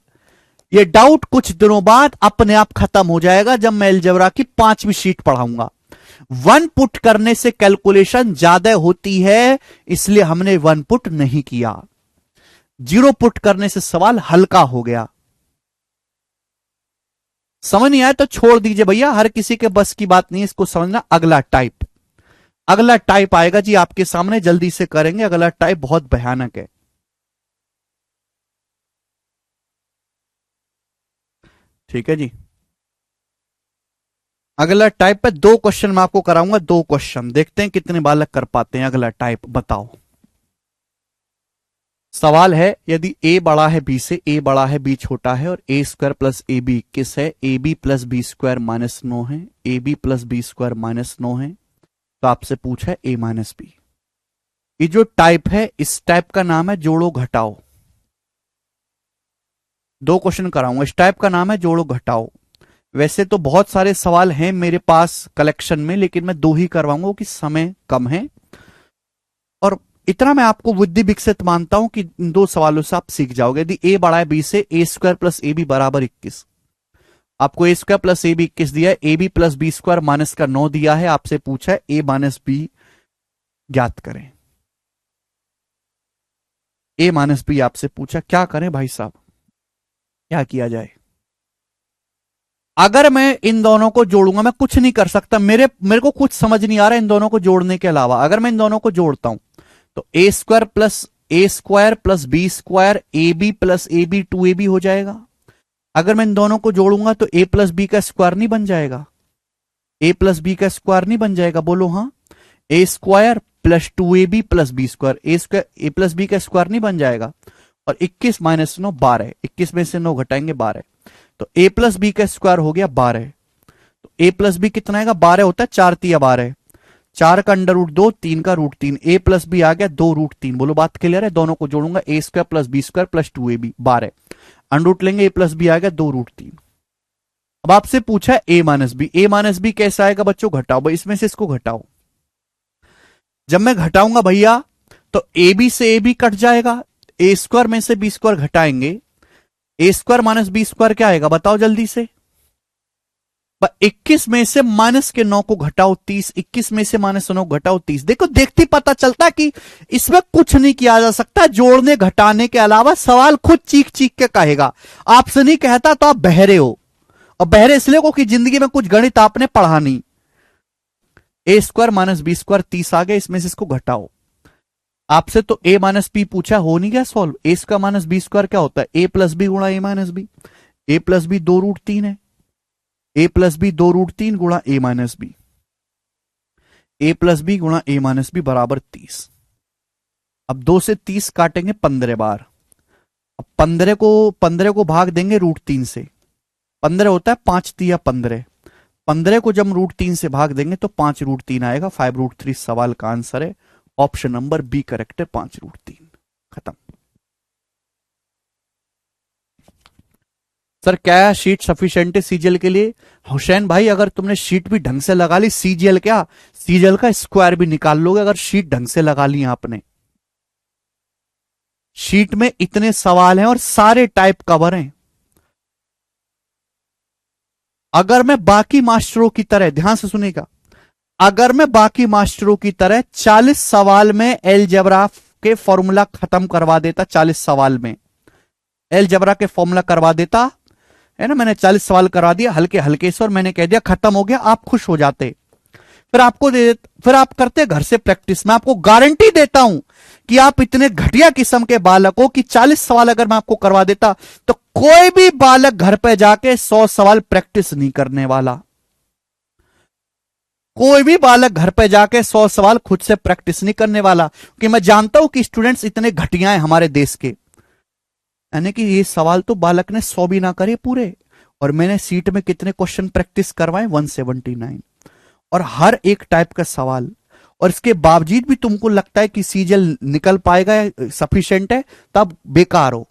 ये डाउट कुछ दिनों बाद अपने आप खत्म हो जाएगा जब मैं अलजेब्रा की 5वीं शीट पढ़ाऊंगा। 1 पुट करने से कैलकुलेशन ज्यादा होती है, इसलिए हमने 1 पुट नहीं किया। 0 पुट करने से सवाल हल्का हो गया। समझ नहीं आया तो छोड़ दीजिए भैया, हर किसी के बस की बात नहीं है इसको समझना। अगला टाइप, अगला टाइप आएगा जी आपके सामने, जल्दी से करेंगे। अगला टाइप बहुत भयानक है। ठीक है जी। अगला टाइप पे 2 क्वेश्चन मैं आपको कराऊंगा, 2 क्वेश्चन, देखते हैं कितने बालक कर पाते हैं। अगला टाइप बताओ। सवाल है, यदि a बड़ा है b से, a बड़ा है b छोटा है और a square plus A b किस है? A b plus B square minus 9 है, a b plus B square minus 9 है। तो आपसे पूछा है a माइनस बी। ये जो टाइप है, इस टाइप का नाम है जोड़ो घटाओ। 2 क्वेश्चन कराऊंगा, इस टाइप का नाम है जोड़ो घटाओ। वैसे तो बहुत सारे सवाल हैं मेरे पास कलेक्शन में, लेकिन मैं 2 ही करवाऊंगा क्योंकि समय कम है। और इतना मैं आपको बुद्धि विकसित मानता हूं कि इन 2 सवालों से आप सीख जाओगे। यदि ए बड़ा है बी से, a square plus A b बराबर 21। आपको a square plus A b 21 दिया है, a b plus B square minus का 9 दिया है। आपसे पूछा है ए माइनस बी ज्ञात करें। ए माइनस बी आपसे पूछा, क्या करें भाई साहब, क्या किया जाए? अगर मैं इन दोनों को जोड़ूंगा, मैं कुछ नहीं कर सकता, मेरे को कुछ समझ नहीं आ रहा इन दोनों को जोड़ने के अलावा। अगर मैं इन दोनों को जोड़ता हूं तो a square plus B square a b plus A b 2ab हो जाएगा। अगर मैं इन दोनों को जोड़ूंगा तो ए प्लस बी का स्क्वायर नहीं बन जाएगा? ए प्लस बी का स्क्वायर नहीं बन जाएगा? बोलो हाँ। ए स्क्वायर प्लस 2ab प्लस B square, a square a plus b का स्क्वायर नहीं बन जाएगा? और 21 माइनस 9 12, 21 में से 9 घटाएंगे 12, तो ए प्लस बी का स्क्वायर हो गया 12। तो ए प्लस बी कितना आएगा? 12 होता है, 4 तिया 12, 4 का अंडर रूट 2, 3 का रूट 3, ए प्लस बी आ गया 2 रूट 3। बोलो बात क्लियर है? दोनों को जोड़ूंगा, a square plus B square plus 2ab 12, under root लेंगे, ए प्लस बी आ गया 2 रूट 3। अब आपसे पूछा है ए minus b. A minus B कैसा आएगा बच्चों? घटाओ भाई, इसमें से इसको घटाओ। जब मैं घटाऊंगा भैया तो ए बी से ए बी कट जाएगा, ए स्क्वायर में से बी स्क्वायर घटाएंगे, ए स्क्वायर माइनस बी स्क्वायर क्या आएगा बताओ जल्दी से? 21 में से माइनस के 9 को घटाओ 30, 21 में से माइनस 9 घटाओ 30। देखो, देखते पता चलता कि इसमें कुछ नहीं किया जा सकता जोड़ने घटाने के अलावा। सवाल खुद चीख चीख के कहेगा, आपसे नहीं कहता तो आप बहरे हो। और बहरे इसलिए को कि जिंदगी में कुछ गणित आपने पढ़ा नहीं। ए स्क्वायर माइनस बी स्क्वायर 30 आ गया, इसमें से इसको घटाओ। आपसे तो ए माइनस बी पूछा, हो नहीं गया सॉल्व? ए स्क्वायर माइनस बी स्क्वायर क्या होता है? ए प्लस बी गुणा ए minus b. A plus B 2 root 3 है, ए प्लस बी 2 रूट 3 गुणा ए minus b, a plus B गुणा ए माइनस बी बराबर 30। अब 2 से 30 काटेंगे 15 बार। अब 15 को भाग देंगे रूट 3 से। 15 होता है 5 तिया 15, 15 को जब रूट 3 से भाग देंगे तो 5 रूट 3 आएगा। 5 रूट 3 सवाल का आंसर है, ऑप्शन नंबर बी करेक्ट है, 5 रूट 3। खत्म। सर क्या शीट सफिशिएंट है सीजीएल के लिए? हुसैन भाई अगर तुमने शीट भी ढंग से लगा ली, सीजीएल क्या, सीजीएल का स्क्वायर भी निकाल लोगे अगर शीट ढंग से लगा ली आपने। शीट में इतने सवाल हैं और सारे टाइप कवर हैं। अगर मैं बाकी मास्टरों की तरह, ध्यान से सुनिएगा, अगर मैं बाकी मास्टरों की तरह 40 सवाल में एलजेब्रा के फॉर्मूला खत्म करवा देता, 40 सवाल में एलजेब्रा के फॉर्मूला करवा देता है ना, मैंने 40 सवाल करवा दिया हल्के हल्के से और मैंने कह दिया खत्म हो गया, आप खुश हो जाते। फिर आप करते घर से प्रैक्टिस। मैं आपको गारंटी देता हूं कि आप इतने घटिया किस्म के बालक हो कि 40 सवाल अगर मैं आपको करवा देता तो कोई भी बालक घर पे जाके 100 सवाल प्रैक्टिस नहीं करने वाला। कोई भी बालक घर पे जाके 100 सवाल खुद से प्रैक्टिस नहीं करने वाला, क्योंकि मैं जानता हूं कि स्टूडेंट्स इतने घटिया हैं हमारे देश के, यानी कि ये सवाल तो बालक ने 100 भी ना करे पूरे। और मैंने सीट में कितने क्वेश्चन प्रैक्टिस करवाए, 179, और हर एक टाइप का सवाल। और इसके बावजूद भी तुमको लगता है कि सीजीएल निकल पाएगा, सफिशिएंट है, तब बेकार हो।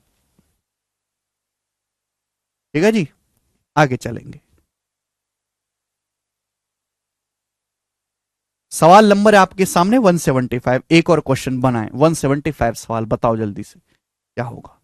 ठीक है जी, आगे चलेंगे। सवाल नंबर आपके सामने 175। एक और क्वेश्चन बनाए, 175 सवाल, बताओ जल्दी से क्या होगा।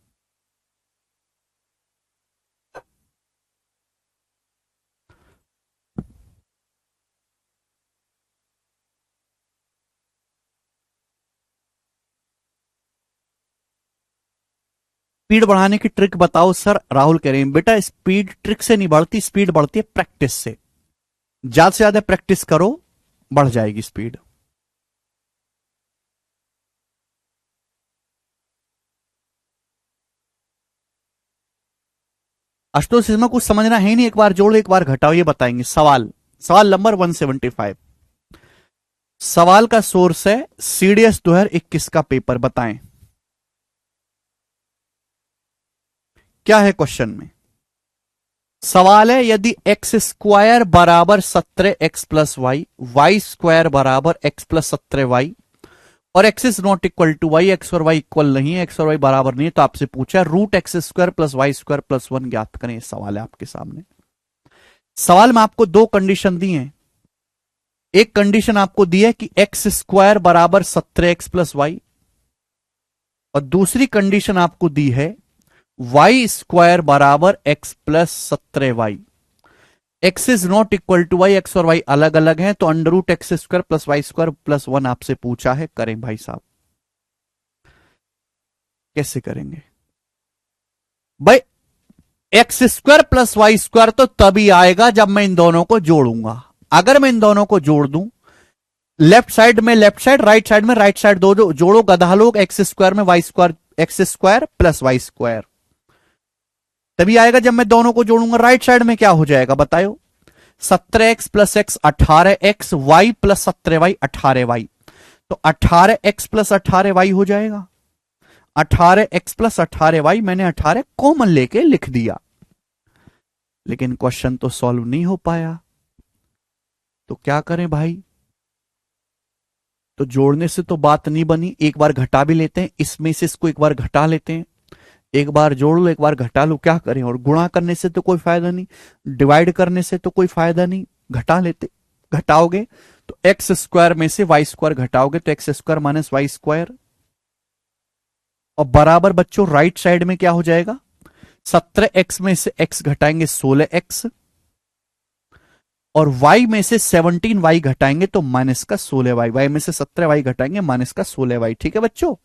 स्पीड बढ़ाने की ट्रिक बताओ सर, राहुल कह रहे हैं। बेटा स्पीड ट्रिक से नहीं बढ़ती, स्पीड बढ़ती है प्रैक्टिस से। ज्यादा से ज्यादा प्रैक्टिस करो, बढ़ जाएगी स्पीड। आशुतोष इसमें कुछ समझना है नहीं, एक बार जोड़ो एक बार घटाओ, ये बताएंगे। सवाल नंबर 175। सवाल का सोर्स है सीडीएस 2021 का पेपर, बताएं क्या है क्वेश्चन में। सवाल है यदि एक्स स्क्वायर बराबर 17x प्लस वाई स्क्वायर बराबर x प्लस 17y और x is not equal to y, x और वाई इक्वल नहीं है, एक्स और वाई बराबर नहीं है, तो आपसे पूछा root x square plus y square plus 1 ज्ञात करें। सवाल है आपके सामने। सवाल में आपको दो कंडीशन दी है। एक कंडीशन आपको दी है कि एक्स स्क्वायर बराबर 17x प्लस वाई, और दूसरी कंडीशन आपको दी है वाई स्क्वायर बराबर x plus 17y। X is not equal to y, x और वाई अलग अलग हैं, तो under root x square plus y square plus 1 आपसे पूछा है। करें भाई साहब, कैसे करेंगे भाई? X square plus y square तो तभी आएगा जब मैं इन दोनों को जोड़ूंगा। अगर मैं इन दोनों को जोड़ दूं, लेफ्ट साइड में लेफ्ट साइड, राइट साइड में राइट साइड, दो जोड़ो गधा लोग, एक्स स्क्वायर में y square, x square plus y square तभी आएगा जब मैं दोनों को जोड़ूंगा। राइट साइड में क्या हो जाएगा बताओ? 17x plus x 18x, Y plus 17y 18y, तो 18x प्लस 18y हो जाएगा। 18x प्लस 18y, मैंने 18 कॉमन लेके लिख दिया, लेकिन क्वेश्चन तो सॉल्व नहीं हो पाया। तो क्या करें भाई? तो जोड़ने से तो बात नहीं बनी, एक बार घटा भी लेते हैं, इसमें से इसको एक बार घटा लेते हैं। एक बार जोड़ लो एक बार घटा लो, क्या करें? और गुणा करने से तो कोई फायदा नहीं, डिवाइड करने से तो कोई फायदा नहीं, घटा लेते। घटाओगे तो एक्स स्क्वायर में से वाई स्क्वायर घटाओगे तो x square minus y square, और बराबर बच्चों राइट साइड में क्या हो जाएगा? 17x में से x घटाएंगे 16x, और y में से 17y घटाएंगे तो माइनस का 16y, y में से 17y घटाएंगे माइनस का 16y। ठीक है बच्चों,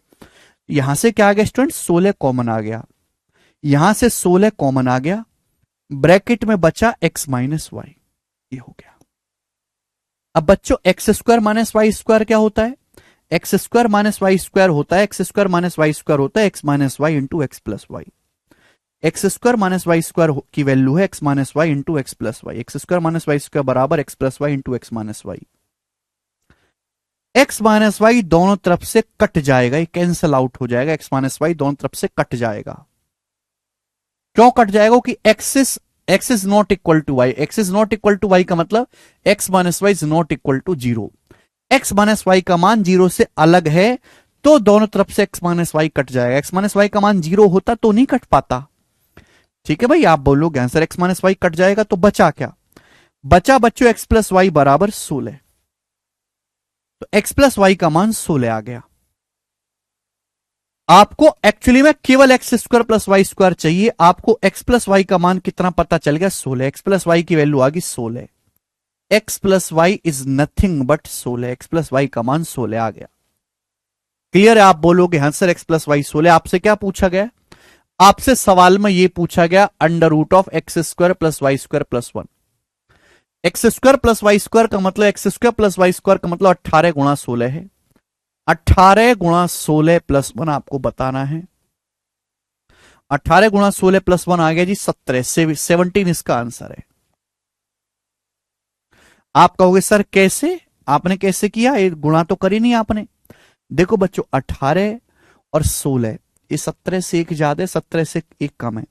यहां से क्या आ गया स्टूडेंट? 16 कॉमन आ गया, यहां से 16 कॉमन आ गया, ब्रैकेट में बचा x माइनस वाई, ये हो गया। अब बच्चों x square minus y square क्या होता है? X square minus y square होता है, x square minus y square होता है x minus y into x plus y. X square minus y square की वैल्यू है x minus y into x plus y. X square minus y square बराबर x plus y into x minus y. X minus y दोनों तरफ से cut जाएगा, ये cancel out हो जाएगा, एक्स माइनस वाई दोनों तरफ से कट जाएगा। क्यों कट जाएगा? कि x is not equal to y, x is not equal to y का मतलब x minus y is not equal to 0। X minus y का मान 0 से अलग है, तो दोनों तरफ से एक्स माइनस वाई कट जाएगा। एक्स माइनस वाई का मान 0 होता तो नहीं कट पाता, ठीक है भाई, आप बोलोगे answer x minus y cut जाएगा, तो बचा क्या? बचा बच्चों x प्लस वाई बराबर 16। तो x प्लस वाई का मान 16 आ गया। आपको एक्चुअली में केवल x square plus y square चाहिए। आपको x प्लस वाई का मान कितना पता चल गया? 16। x प्लस वाई की वैल्यू आ गई 16। x plus y is nothing but 16। x plus y का मान 16 आ गया। क्लियर है? आप बोलोगे हाँ सर x प्लस वाई 16। आपसे क्या पूछा गया? आपसे सवाल में यह पूछा गया under root of x square plus y square plus 1। X square plus y square का मतलब x square plus y square का मतलब 18 गुणा 16 है। 18 गुणा 16 प्लस 1 आपको बताना है। 18 गुणा 16 प्लस 1 आ गया जी 17। 17 इसका आंसर है। आप कहोगे सर कैसे? आपने कैसे किया? ये गुणा तो करी नहीं आपने। देखो बच्चों 18 और 16, ये 17 से एक ज्यादा है, 17 से एक कम है।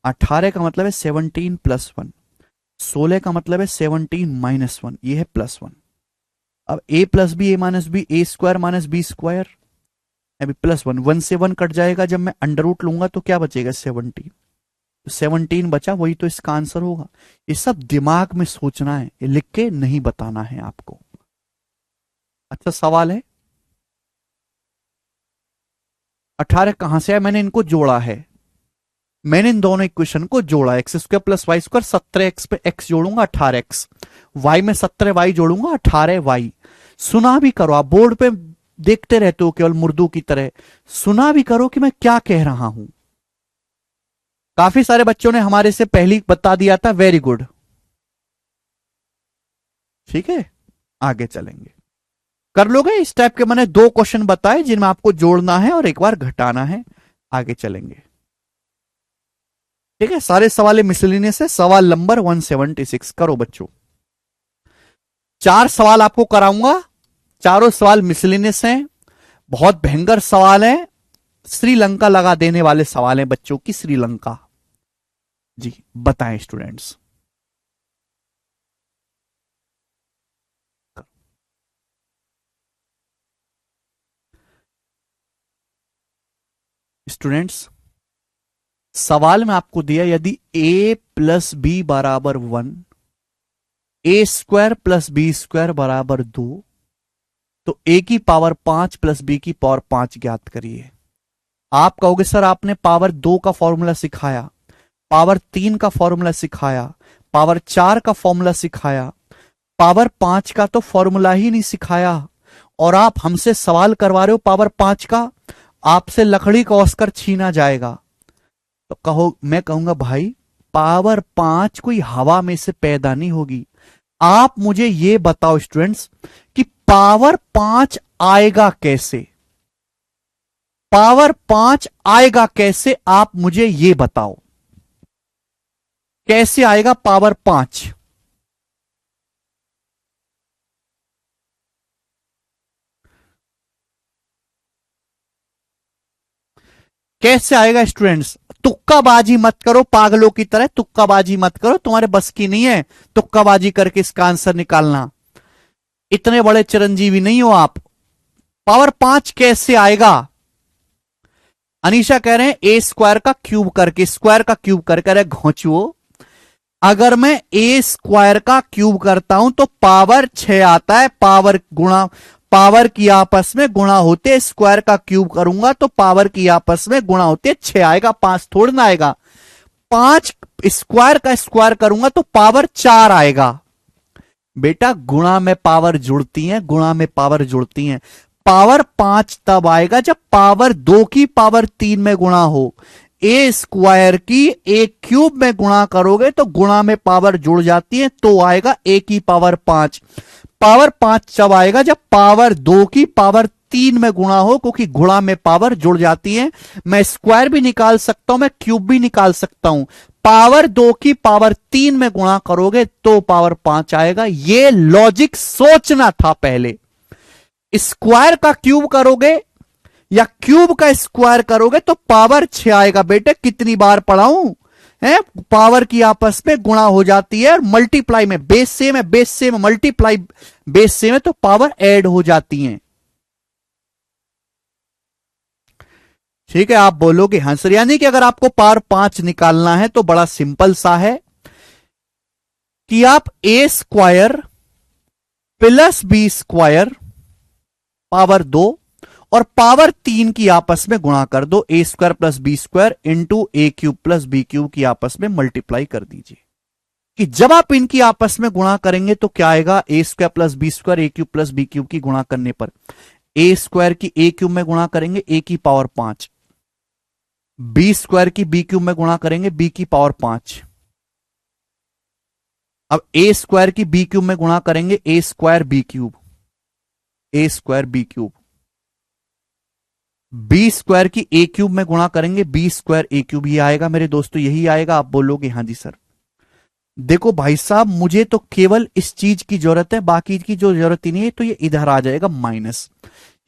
18 का मतलब है 17 प्लस 1, 16 का मतलब है 17 माइनस 1, ये है प्लस 1। अब a plus b a minus b, a square minus B square, अभी प्लस 1, 1 से 1 कट जाएगा। जब मैं अंडर रूट लूंगा तो क्या बचेगा? 17। 17 बचा, वही तो इसका आंसर होगा। ये सब दिमाग में सोचना है, ये लिख के नहीं बताना है आपको। अच्छा सवाल है 18 कहां से आया? मैंने इनको जोड़ा है। मैंने इन दोनों इक्वेशन को जोड़ा, x square plus y square, 17x पे x जोड़ूंगा 18x, y में 17y जोड़ूंगा 18y। सुना भी करो, आप बोर्ड पे देखते रहते हो केवल मुर्दू की तरह। सुना भी करो कि मैं क्या कह रहा हूं। काफी सारे बच्चों ने हमारे से पहले बता दिया था, वेरी गुड। ठीक है, आगे चलेंगे। कर लोगे? इस टाइप के मैंने 2 क्वेश्चन बताए जिनमें आपको जोड़ना है और एक बार घटाना है। आगे चलेंगे। ठीक है, सारे सवाल मिसलिनियस है। सवाल नंबर 176 करो बच्चों। 4 सवाल आपको कराऊंगा, चारों सवाल मिसलिनियस हैं। बहुत भयंकर सवाल है, श्रीलंका लगा देने वाले सवाल हैं बच्चों की। श्रीलंका जी, बताएं स्टूडेंट्स। स्टूडेंट्स सवाल में आपको दिया यदि a प्लस बी बराबर 1, ए स्क्वायर प्लस बी स्क्वायर बराबर 2, तो a की पावर 5 प्लस b की पावर 5 ज्ञात करिए। आप कहोगे सर आपने पावर 2 का फॉर्मूला सिखाया, पावर 3 का फॉर्मूला सिखाया, पावर 4 का फॉर्मूला सिखाया, पावर 5 का तो फॉर्मूला ही नहीं सिखाया, और आप हमसे सवाल करवा रहे हो पावर 5 का। आपसे लकड़ी का ऑस्कर छीना जाएगा। तो कहो, मैं कहूंगा भाई पावर 5 कोई हवा में से पैदा नहीं होगी। आप मुझे यह बताओ स्टूडेंट्स कि पावर 5 आएगा कैसे? पावर 5 आएगा कैसे? आप मुझे यह बताओ, कैसे आएगा पावर 5? कैसे आएगा स्टूडेंट्स? तुक्काबाजी मत करो, पागलों की तरह तुक्काबाजी मत करो, तुम्हारे बस की नहीं है तुक्काबाजी करके इसका आंसर निकालना। इतने बड़े चिरंजीवी नहीं हो आप। पावर 5 कैसे आएगा? अनीशा कह रहे हैं ए स्क्वायर का क्यूब करके, स्क्वायर का क्यूब करके। अरे घोंचुओ, अगर मैं ए स्क्वायर का क्यूब करता हूं तो पावर 6 आता है। पावर गुणा, पावर की आपस में गुणा होते, स्क्वायर का क्यूब करूंगा तो पावर की आपस में गुणा होते 6 आएगा, 5 थोड़ा ना आएगा। 5 स्क्वायर का स्क्वायर करूंगा तो पावर 4 आएगा। बेटा गुणा में पावर जुड़ती है, गुणा में पावर जुड़ती है। पावर 5 तब आएगा जब पावर 2 की पावर 3 में गुणा हो। ए स्क्वायर की ए क्यूब में गुणा करोगे तो गुणा में पावर जुड़ जाती है, तो आएगा ए की पावर 5। पावर 5 जब आएगा जब पावर 2 की पावर 3 में गुणा हो, क्योंकि गुणा में पावर जुड़ जाती है। मैं स्क्वायर भी निकाल सकता हूं, मैं क्यूब भी निकाल सकता हूं। पावर 2 की पावर 3 में गुणा करोगे तो पावर 5 आएगा। यह लॉजिक सोचना था पहले। स्क्वायर का क्यूब करोगे या क्यूब का स्क्वायर करोगे तो पावर 6 आएगा। बेटे कितनी बार पढ़ाऊं है, पावर की आपस में गुणा हो जाती है और मल्टीप्लाई में, बेस सेम है, base same multiply base same है तो पावर ऐड हो जाती है। ठीक है, आप बोलोगे हाँ सर। यानी कि अगर आपको पावर 5 निकालना है तो बड़ा सिंपल सा है कि आप a square plus B square power 2 और पावर 3 की आपस में गुणा कर दो। A square plus B square into a cube plus B cube की आपस में मल्टीप्लाई कर दीजिए। कि जब आप इनकी आपस में गुणा करेंगे तो क्या आएगा, a square plus B square A cube plus B cube की गुणा करने पर ए स्क्वायर की ए क्यूब में गुणा करेंगे ए की पावर 5, बी स्क्वायर की बी क्यूब में गुणा करेंगे बी की पावर 5। अब ए स्क्वायर की बी क्यूब में गुणा करेंगे a square b cube, a square b cube. B square की ए क्यूब में गुणा करेंगे बी स्क्वायर ए क्यूब। ये आएगा मेरे दोस्तों, यही आएगा। आप बोलोगे हाँ जी सर। देखो भाई साहब, मुझे तो केवल इस चीज की जरूरत है, बाकी की जो जरूरत ही नहीं है। तो ये इधर आ जाएगा माइनस।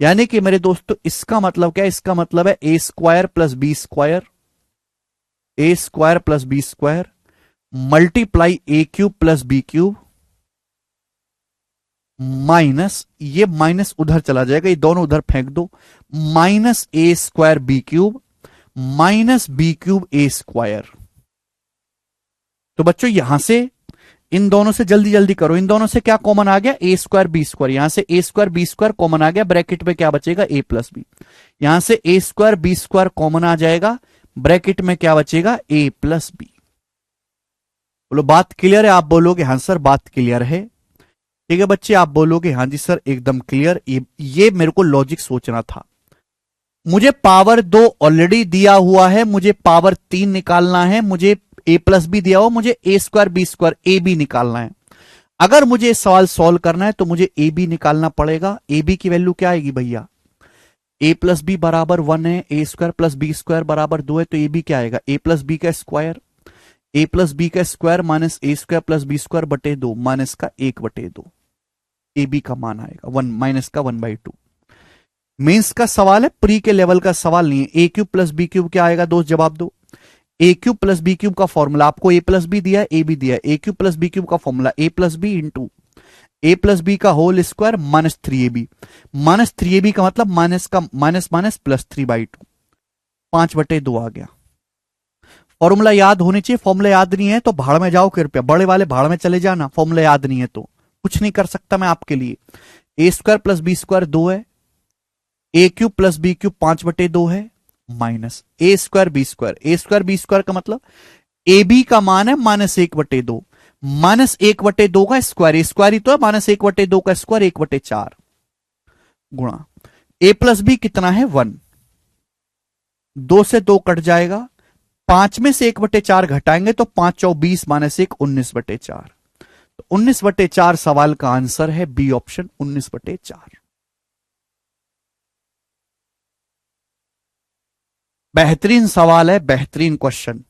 यानी कि मेरे दोस्तों इसका मतलब क्या है, इसका मतलब है a square plus B square, a square plus B square multiply a cube plus B cube minus, ये माइनस उधर चला जाएगा, ये दोनों उधर फेंक दो, minus a square b cube minus B cube a square. तो बच्चों यहां से इन दोनों से जल्दी जल्दी करो, इन दोनों से क्या कॉमन आ गया, ए स्क्वायर बी स्क्वायर। यहां से a square b square common आ गया, ब्रैकेट में क्या बचेगा, ए प्लस बी। यहां से a square b square common आ जाएगा, ब्रैकेट में क्या बचेगा, ए प्लस बी। बोलो बात क्लियर है? आप बोलोगे हाँ सर बात क्लियर है। ठीक है बच्चे, आप बोलोगे हाँ जी सर एकदम क्लियर। ये मेरे को लॉजिक सोचना था। मुझे पावर 2 ऑलरेडी दिया हुआ है, मुझे पावर 3 निकालना है, मुझे ए प्लस बी दिया हुआ, मुझे a square b square a b निकालना है। अगर मुझे सवाल सॉल्व करना है तो मुझे ए बी निकालना पड़ेगा। ए बी की वैल्यू क्या आएगी भैया, ए प्लस बी बराबर 1 है, a square plus B square बराबर 2 है, तो ए बी क्या आएगा, ए प्लस बी का स्क्वायर, ए प्लस बी का square minus a square plus B square बटे 2 माइनस का 1/2। ए बी का मान आएगा 1 माइनस का 1/2। मेंस का सवाल है, प्री के लेवल का सवाल नहीं है। A cube plus B cube क्या आएगा दोस्त, जवाब दो। ए क्यूब प्लस बी क्यूब का फॉर्मूला, आपको ए प्लस बी दिया है, ए बी दिया है। A cube plus B cube का formula a plus b into a plus b का whole square minus 3ab। Minus 3ab का मतलब माइनस का माइनस माइनस प्लस 3/2, 5/2 आ गया। फॉर्मूला याद होनी चाहिए, फॉर्मूला याद नहीं है तो भाड़ में जाओ कृपया, बड़े वाले भाड़ में चले जाना। फॉर्मूला याद नहीं है तो कुछ नहीं कर सकता मैं आपके लिए। ए स्क्वायर प्लस बी स्क्वायर 2 है, a cube plus B cube 5/2 है, minus a square b square. A square b square का मतलब ए बी का मान है माइनस 1/2, माइनस 1/2 का स्क्वायर, स्क्वायर ही तो है, माइनस 1/2 का स्क्वायर 1/4 गुणा ए प्लस बी कितना है 1, 2 से 2 कट जाएगा, 5 में से 1/4 घटाएंगे तो 5 चौक 20 माइनस 1 19/4। तो 19/4 सवाल का आंसर है बी ऑप्शन 19/4। बेहतरीन सवाल है, बेहतरीन क्वेश्चन।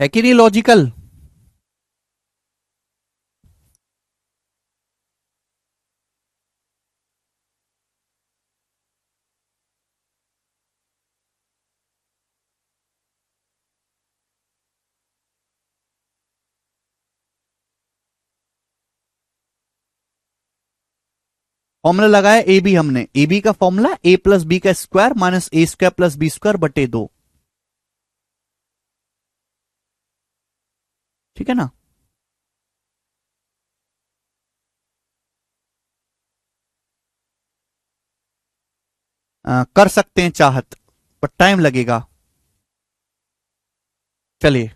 है कि नहीं लॉजिकल? फॉर्मूला लगाया ए बी, हमने ए बी का फॉर्मूला ए प्लस बी का square minus a square plus B square बटे 2। ठीक है ना? कर सकते हैं चाहत, पर टाइम लगेगा। चलिए,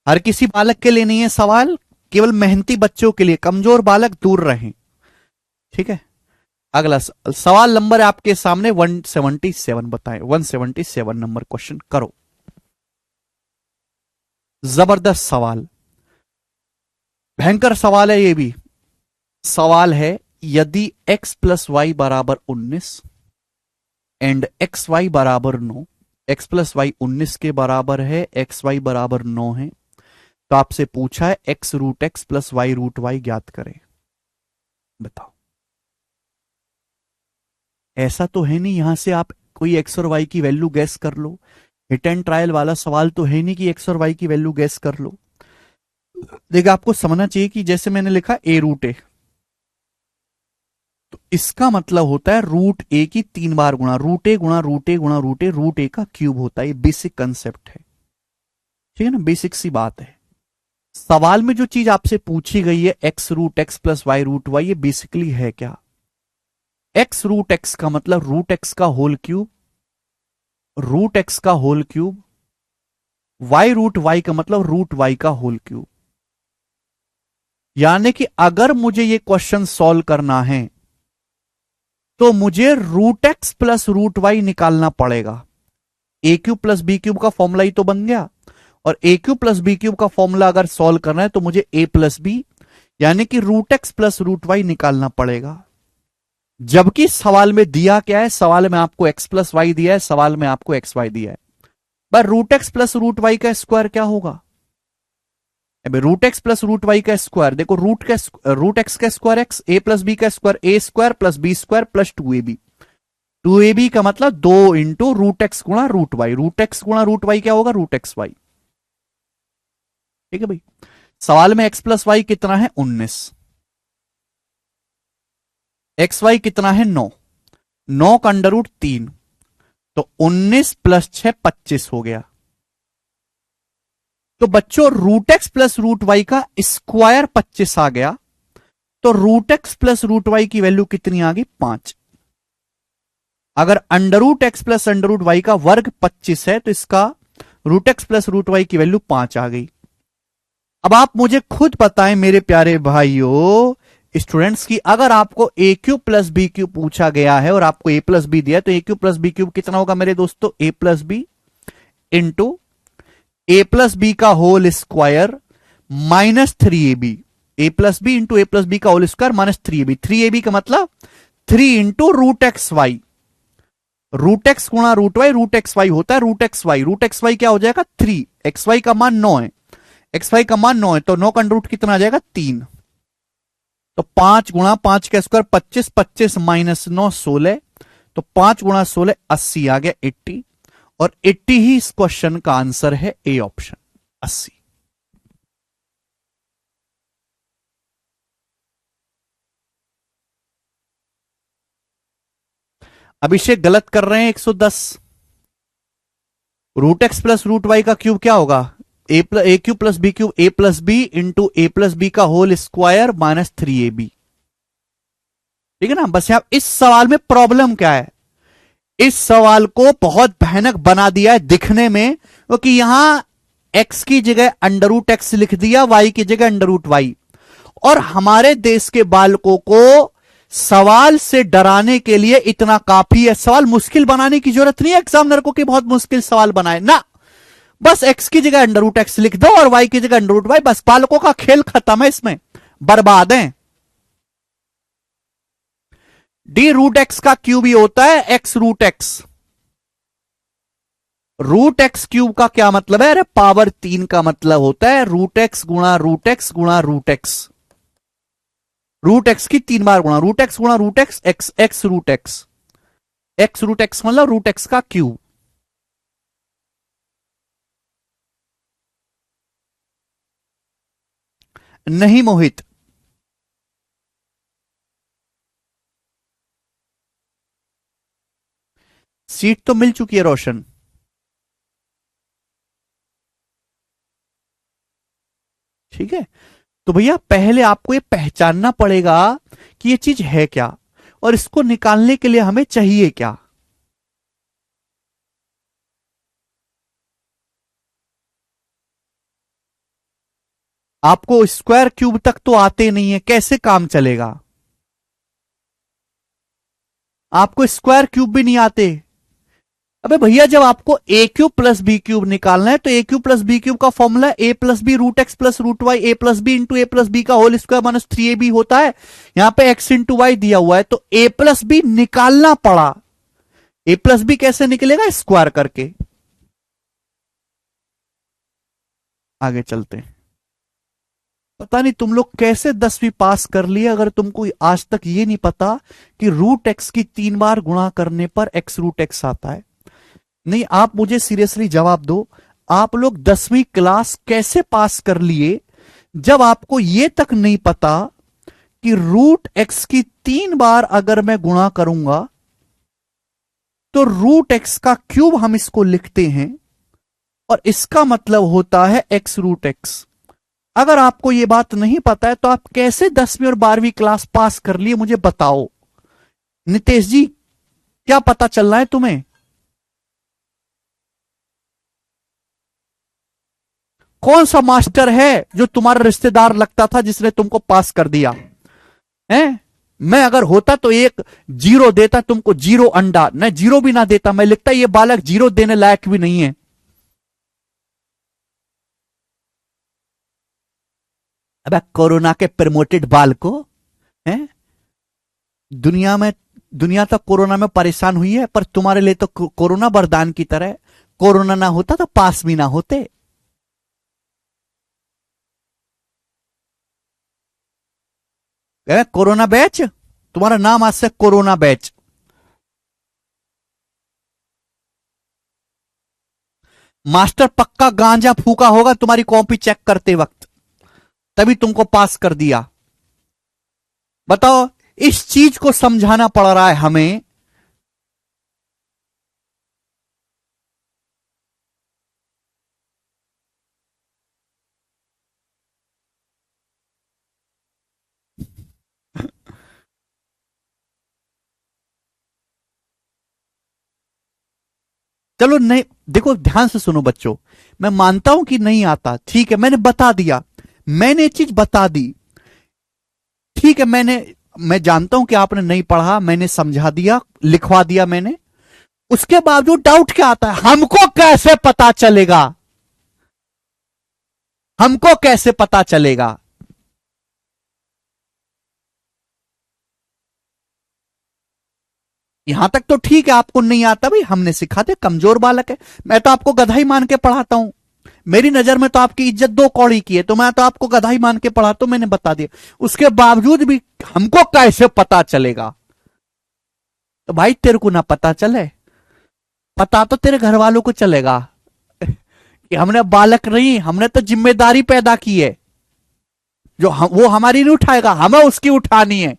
हर किसी बालक के लिए नहीं है सवाल, केवल मेहनती बच्चों के लिए, कमजोर बालक दूर रहें। ठीक है, अगला सवाल नंबर है आपके सामने 177, बताएं 177 नंबर क्वेश्चन करो। जबरदस्त सवाल, भयंकर सवाल है ये भी। सवाल है, यदि x प्लस वाई बराबर 19 एंड एक्स वाई बराबर 9, x प्लस वाई 19 के बराबर है, एक्स वाई बराबर 9 है, तो आपसे पूछा है x root x plus y root y ज्ञात करें। बताओ, ऐसा तो है नहीं यहां से आप कोई एक्स और वाई की वैल्यू गैस कर लो। हिट एंड ट्रायल वाला सवाल तो है नहीं कि एक्स और वाई की वैल्यू गैस कर लो। देखिए आपको समझना चाहिए कि जैसे मैंने लिखा ए रूट ए, तो इसका मतलब होता है रूट ए की 3 बार गुणा, रूट ए गुणा रूट ए गुणा रूट ए, रूट ए का क्यूब होता है। ये बेसिक कंसेप्ट है, ठीक है ना, बेसिक सी बात है। सवाल में जो चीज आपसे पूछी गई है x root x plus y root y, ये बेसिकली है क्या? एक्स रूट एक्स का मतलब रूट एक्स का होल क्यूब, रूट एक्स का whole cube, y root y का मतलब रूट वाई का होल क्यूब। यानी कि अगर मुझे ये क्वेश्चन सॉल्व करना है तो मुझे root x plus root y निकालना पड़ेगा। A cube plus B cube का फॉर्मूला ही तो बन गया, और a cube plus B cube का फॉर्मूला अगर सॉल्व करना है तो मुझे ए प्लस बी यानी कि root x plus root y निकालना पड़ेगा। जबकि सवाल में दिया क्या है, सवाल में आपको एक्स प्लस वाई दिया है, सवाल में आपको एक्स वाई दिया है। पर root x plus root y का स्क्वायर क्या होगा? Root x plus root y का स्क्वायर देखो, रूट एक्स का square x, a plus b का square a square plus B square plus 2ab। 2ab का मतलब 2 इंटू रूट एक्स गुणा रूट वाई, रूट एक्स गुणा रूट वाई क्या होगा? Root x y. ठीक है भाई, सवाल में एक्स प्लस वाई कितना है? 19। एक्स वाई कितना है? 9। 9 का अंडर रूट 3, तो 19 प्लस 6 25 हो गया। तो बच्चों root x plus root y का स्क्वायर 25 आ गया, तो root x plus root y की वैल्यू कितनी आ गई? 5। अगर under root x plus under root y का वर्ग 25 है तो इसका root x plus root y की वैल्यू 5 आ गई। अब आप मुझे खुद बताएं मेरे प्यारे भाइयों स्टूडेंट्स की, अगर आपको a cube plus B cube पूछा गया है और आपको ए प्लस बी दिया है, तो a cube plus B cube कितना होगा मेरे दोस्तों? A plus b into a plus b का whole square minus 3ab। A plus b into a plus b का whole square minus 3ab। 3ab का मतलब 3 into root x y, root x गुणा root y, root x y होता है root x y. Root x y क्या हो जाएगा? 3। X y का मान 9 है, एक्स वाई का मान 9 है, तो 9 का अंडर रूट कितना आ जाएगा? 3। तो 5 गुणा 5 का स्क्वायर 25, 25 माइनस 9 16, तो 5 गुणा 16 80 आ गया 80, और 80 ही इस क्वेश्चन का आंसर है, ए ऑप्शन 80। अभिषेक गलत कर रहे हैं 110। Root x plus root y का क्यूब क्या होगा? A cube plus B cube, a plus b into a plus b का होल स्क्वायर माइनस 3ab। ठीक है ना। बस यहां इस सवाल में प्रॉब्लम क्या है, इस सवाल को बहुत भयानक बना दिया है दिखने में, क्योंकि यहां एक्स की जगह अंडर रूट एक्स लिख दिया, वाई की जगह अंडर रूट वाई। और हमारे देश के बालकों को सवाल से डराने के लिए इतना काफी है। सवाल मुश्किल बनाने की जरूरत नहीं है एग्जामिनर को कि बहुत मुश्किल सवाल बनाए ना, बस एक्स की जगह अंडर रूट एक्स लिख दो और वाई की जगह अंडर रूट वाई, बस बालकों का खेल खत्म है, इसमें बर्बाद है। डी रूट एक्स का क्यूब ही होता है x root x. Root x cube का क्या मतलब है? अरे पावर 3 का मतलब होता है रूट एक्स गुणा रूट एक्स गुणा रूट एक्स। रूट एक्स की 3 बार गुणा, रूट एक्स गुणा root x, x x root x, x root x मतलब रूट एक्स का क्यूब। नहीं मोहित, सीट तो मिल चुकी है रोशन। ठीक है, तो भैया पहले आपको ये पहचानना पड़ेगा कि ये चीज है क्या, और इसको निकालने के लिए हमें चाहिए क्या। आपको स्क्वायर क्यूब तक तो आते नहीं है, कैसे काम चलेगा? आपको स्क्वायर क्यूब भी नहीं आते। अबे भैया जब आपको a cube plus B cube निकालना है तो a cube plus B cube का formula a plus b root x plus root y, a plus b into a plus b का होल स्क्वायर माइनस 3ab होता है। यहां पे एक्स इंटू वाई दिया हुआ है, तो ए प्लस बी निकालना पड़ा। ए प्लस बी कैसे निकलेगा? स्क्वायर करके। आगे चलते हैं। पता नहीं तुम लोग कैसे 10वीं पास कर लिए, अगर तुमको आज तक ये नहीं पता कि रूट एक्स की 3 बार गुणा करने पर एक्स रूट एक्स आता है। नहीं, आप मुझे सीरियसली जवाब दो, आप लोग 10वीं क्लास कैसे पास कर लिए जब आपको यह तक नहीं पता कि रूट एक्स की 3 बार अगर मैं गुणा करूंगा तो रूट एक्स का क्यूब हम इसको लिखते हैं और इसका मतलब होता है एक्स रूट एक्स। अगर आपको यह बात नहीं पता है तो आप कैसे 10वीं और 12वीं क्लास पास कर लिए मुझे बताओ। नितेश जी, क्या पता चल रहा है तुम्हें? कौन सा मास्टर है जो तुम्हारा रिश्तेदार लगता था जिसने तुमको पास कर दिया है? मैं अगर होता तो एक जीरो देता तुमको, जीरो अंडा, न जीरो भी ना देता, मैं लिखता ये बालक जीरो देने लायक भी नहीं है। अब कोरोना के प्रमोटेड बाल को है दुनिया में, दुनिया तो कोरोना में परेशान हुई है, पर तुम्हारे लिए तो कोरोना वरदान की तरह। कोरोना ना होता तो पास भी ना होते। कोरोना बैच, तुम्हारा नाम आज से कोरोना बैच। मास्टर पक्का गांजा फूका होगा तुम्हारी कॉपी चेक करते वक्त, तभी तुमको पास कर दिया। बताओ, इस चीज को समझाना पड़ रहा है हमें। चलो नहीं, देखो ध्यान से सुनो बच्चों, मैं मानता हूं कि नहीं आता, ठीक है, मैंने बता दिया, मैंने ये चीज बता दी, ठीक है, मैं जानता हूं कि आपने नहीं पढ़ा, मैंने समझा दिया, लिखवा दिया मैंने। उसके बावजूद डाउट क्या आता है? हमको कैसे पता चलेगा? हमको कैसे पता चलेगा? यहां तक तो ठीक है, आपको नहीं आता भाई, हमने सिखा दे, कमजोर बालक है। मैं तो आपको गधा ही मान के पढ़ाता हूं, मेरी नजर में तो आपकी इज्जत 2 कौड़ी की है, तो मैं तो आपको गधा ही मान के पढ़ाता हूं, मैंने बता दिया। उसके बावजूद भी हमको कैसे पता चलेगा? तो भाई तेरे को ना पता चले, पता तो तेरे घर वालों को चलेगा कि हमने बालक नहीं, हमने तो जिम्मेदारी पैदा की है, जो वो हमारी नहीं उठाएगा, हमें उसकी उठानी है।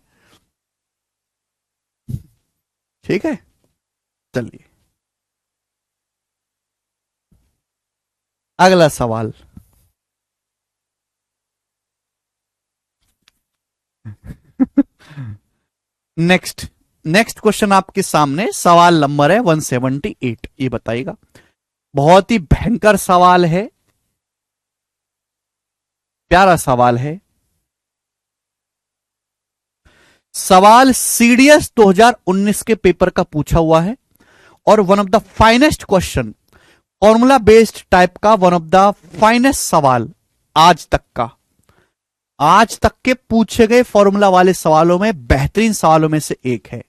ठीक है, चलिए अगला सवाल। नेक्स्ट, नेक्स्ट क्वेश्चन आपके सामने, सवाल नंबर है 178। ये बताइएगा, बहुत ही भयंकर सवाल है, प्यारा सवाल है। सवाल सीडीएस 2019 के पेपर का पूछा हुआ है और one of the finest question, formula based type का वन ऑफ द फाइनेस्ट सवाल आज तक का, आज तक के पूछे गए फॉर्मूला वाले सवालों में बेहतरीन सवालों में से एक है।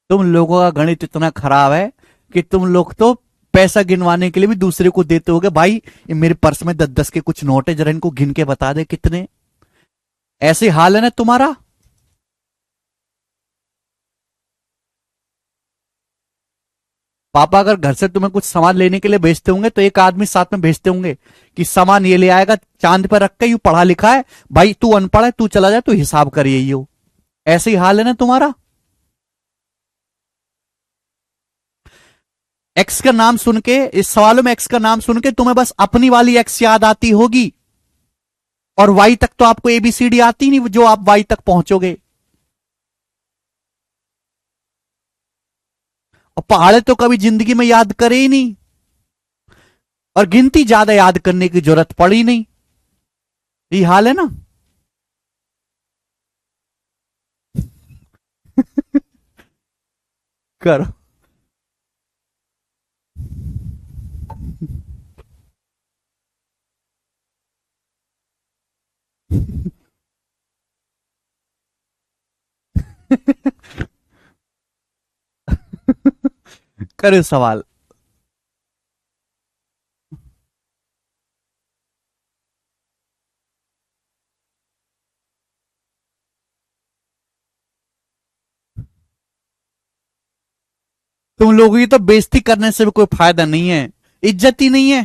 तुम लोगों का गणित इतना खराब है कि तुम लोग तो पैसा गिनवाने के लिए भी दूसरे को देते होगे। भाई ये मेरे पर्स में 10-10 के कुछ नोट है, जरा इनको गिन के बता दे कितने। ऐसे हाल है ना तुम्हारा। पापा अगर घर से तुम्हें कुछ सामान लेने के लिए भेजते होंगे तो एक आदमी साथ में भेजते होंगे कि सामान ये ले आएगा, चांद पर रख के, यू पढ़ा लिखा है, भाई तू अनपढ़ है, तू चला जाए, तू हिसाब करिए यो। ऐसे ही हाल है ना तुम्हारा। एक्स का नाम सुन के, इस सवालों में एक्स का नाम सुन के तुम्हें बस अपनी वाली एक्स याद आती होगी, और वाई तक तो आपको एबीसीडी आती नहीं जो आप वाई तक पहुंचोगे। और पहाड़े तो कभी जिंदगी में याद करे ही नहीं, और गिनती ज्यादा याद करने की जरूरत पड़ी नहीं। ये हाल है ना। करो। करो सवाल। तुम लोगों की तो बेइज्जती करने से भी कोई फायदा नहीं है, इज्जत ही नहीं है।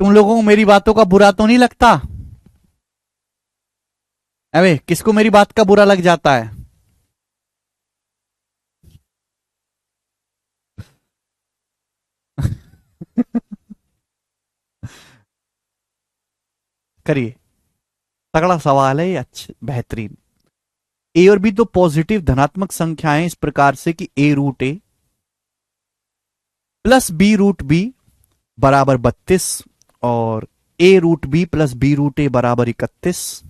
तुम लोगों को मेरी बातों का बुरा तो नहीं लगता? अबे किसको मेरी बात का बुरा लग जाता है? करिए। तगड़ा सवाल है ये, अच्छा बेहतरीन। ए और बी तो पॉजिटिव धनात्मक संख्याएं इस प्रकार से कि a root a plus b root b बराबर 32 और a root b plus b root a बराबर 31।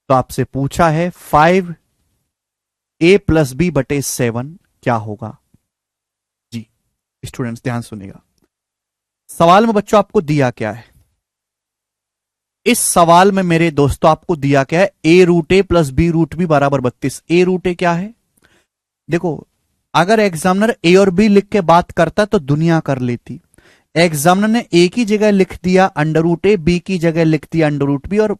तो आपसे पूछा है 5a+b/7 क्या होगा? जी स्टूडेंट्स ध्यान सुनिएगा। सवाल में बच्चों आपको दिया क्या है? इस सवाल में मेरे दोस्तों आपको दिया क्या है? A root a plus b root b बराबर 32। ए रूट ए क्या है? देखो, अगर एग्जामिनर ए और बी लिख के बात करता तो दुनिया कर लेती। एग्जामिनर ने ए की जगह लिख दिया अंडर रूट ए, बी की जगह लिख दिया अंडर रूट बी, और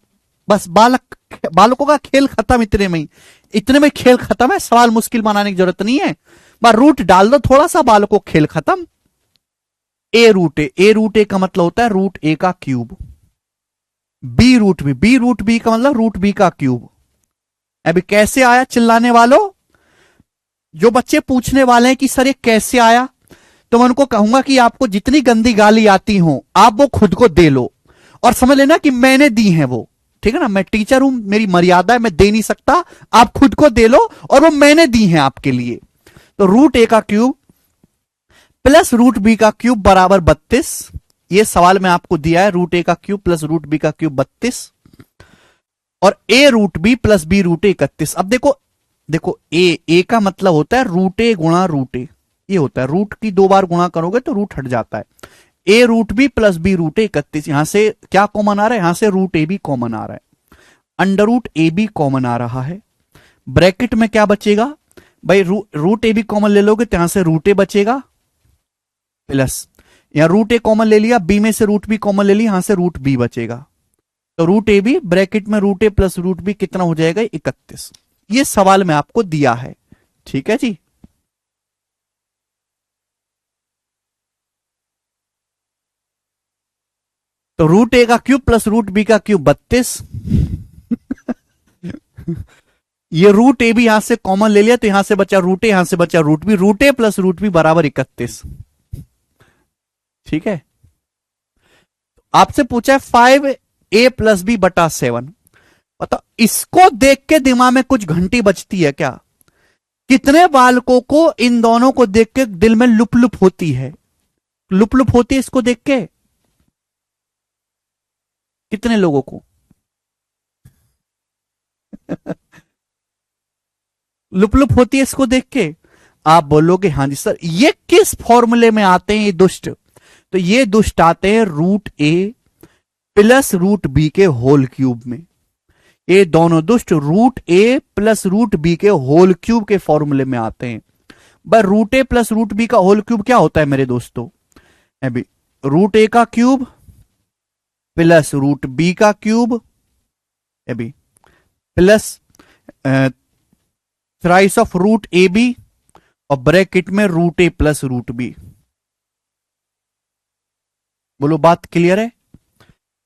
बस बालकों का खेल खत्म। इतने में ही, इतने में खेल खत्म है। सवाल मुश्किल बनाने की जरूरत नहीं है, बस रूट डाल दो थोड़ा सा, बालकों खेल खत्म। ए root a, A root a का मतलब होता है रूट ए का cube. B root b, b root b का मतलब रूट बी का क्यूब। अभी कैसे आया चिल्लाने वालों? जो बच्चे पूछने वाले हैं कि सर ये कैसे आया, तो मैं उनको कहूंगा कि आपको जितनी गंदी गाली आती हो आप वो खुद को दे लो और समझ लेना कि मैंने दी है वो। ठीक है ना, मैं टीचर हूं, मेरी मर्यादा है, मैं दे नहीं सकता, आप खुद को दे लो और वो मैंने दी है आपके लिए। तो रूट ए का क्यूब प्लस रूट बी का क्यूब बराबर 32। ये सवाल में आपको दिया है, रूट ए का क्यूब प्लस रूट बी का क्यूब 32 और a root b plus b root a 31। अब देखो, देखो ए का मतलब होता है रूट ए गुणा रूट ए, ये होता है। रूट की 2 बार गुणा करोगे तो रूट हट जाता है। A root b plus b root a 31, यहां से क्या कॉमन आ रहा है? यहां से रूट ए बी कॉमन आ रहा है, under root a b common आ रहा है। ब्रैकेट में क्या बचेगा भाई? रूट ए बी कॉमन ले लोगे तो यहां से रूट ए बचेगा, प्लस यहां रूट ए कॉमन ले लिया, बी में से रूट बी कॉमन ले लिया, यहां से रूट बी बचेगा। तो रूट ए बी ब्रैकेट में root a plus root B कितना हो जाएगा? 31। ये सवाल में आपको दिया है। ठीक है जी। तो रूट ए का क्यूब प्लस रूट बी का क्यूब 32। ये रूट ए भी यहां से कॉमन ले लिया तो यहां से बचा रूट ए, यहां से बचा root a plus root b बराबर 31। ठीक है। आपसे पूछा है 5a+b/7। बताओ, इसको देख के दिमाग में कुछ घंटी बजती है क्या? कितने बालकों को इन दोनों को देख के दिल में लुप लुप होती है? लुप लुप होती है इसको देख के? कितने लोगों को? लुप लुप होती है इसको देख के? आप बोलोगे हाँ जी सर, ये किस फॉर्मूले में आते हैं ये दुष्ट? तो ये दुष्ट आते हैं root a plus root b के होल क्यूब में। ये दोनों दुष्ट root a plus root b के होल क्यूब के फॉर्मूले में आते हैं। बस root a plus root b का होल क्यूब क्या होता है मेरे दोस्तों? अभी रूट ए का क्यूब प्लस रूट बी का क्यूब, अभी plus thrice of root a b और ब्रैकेट में root a plus root b. बोलो बात क्लियर है?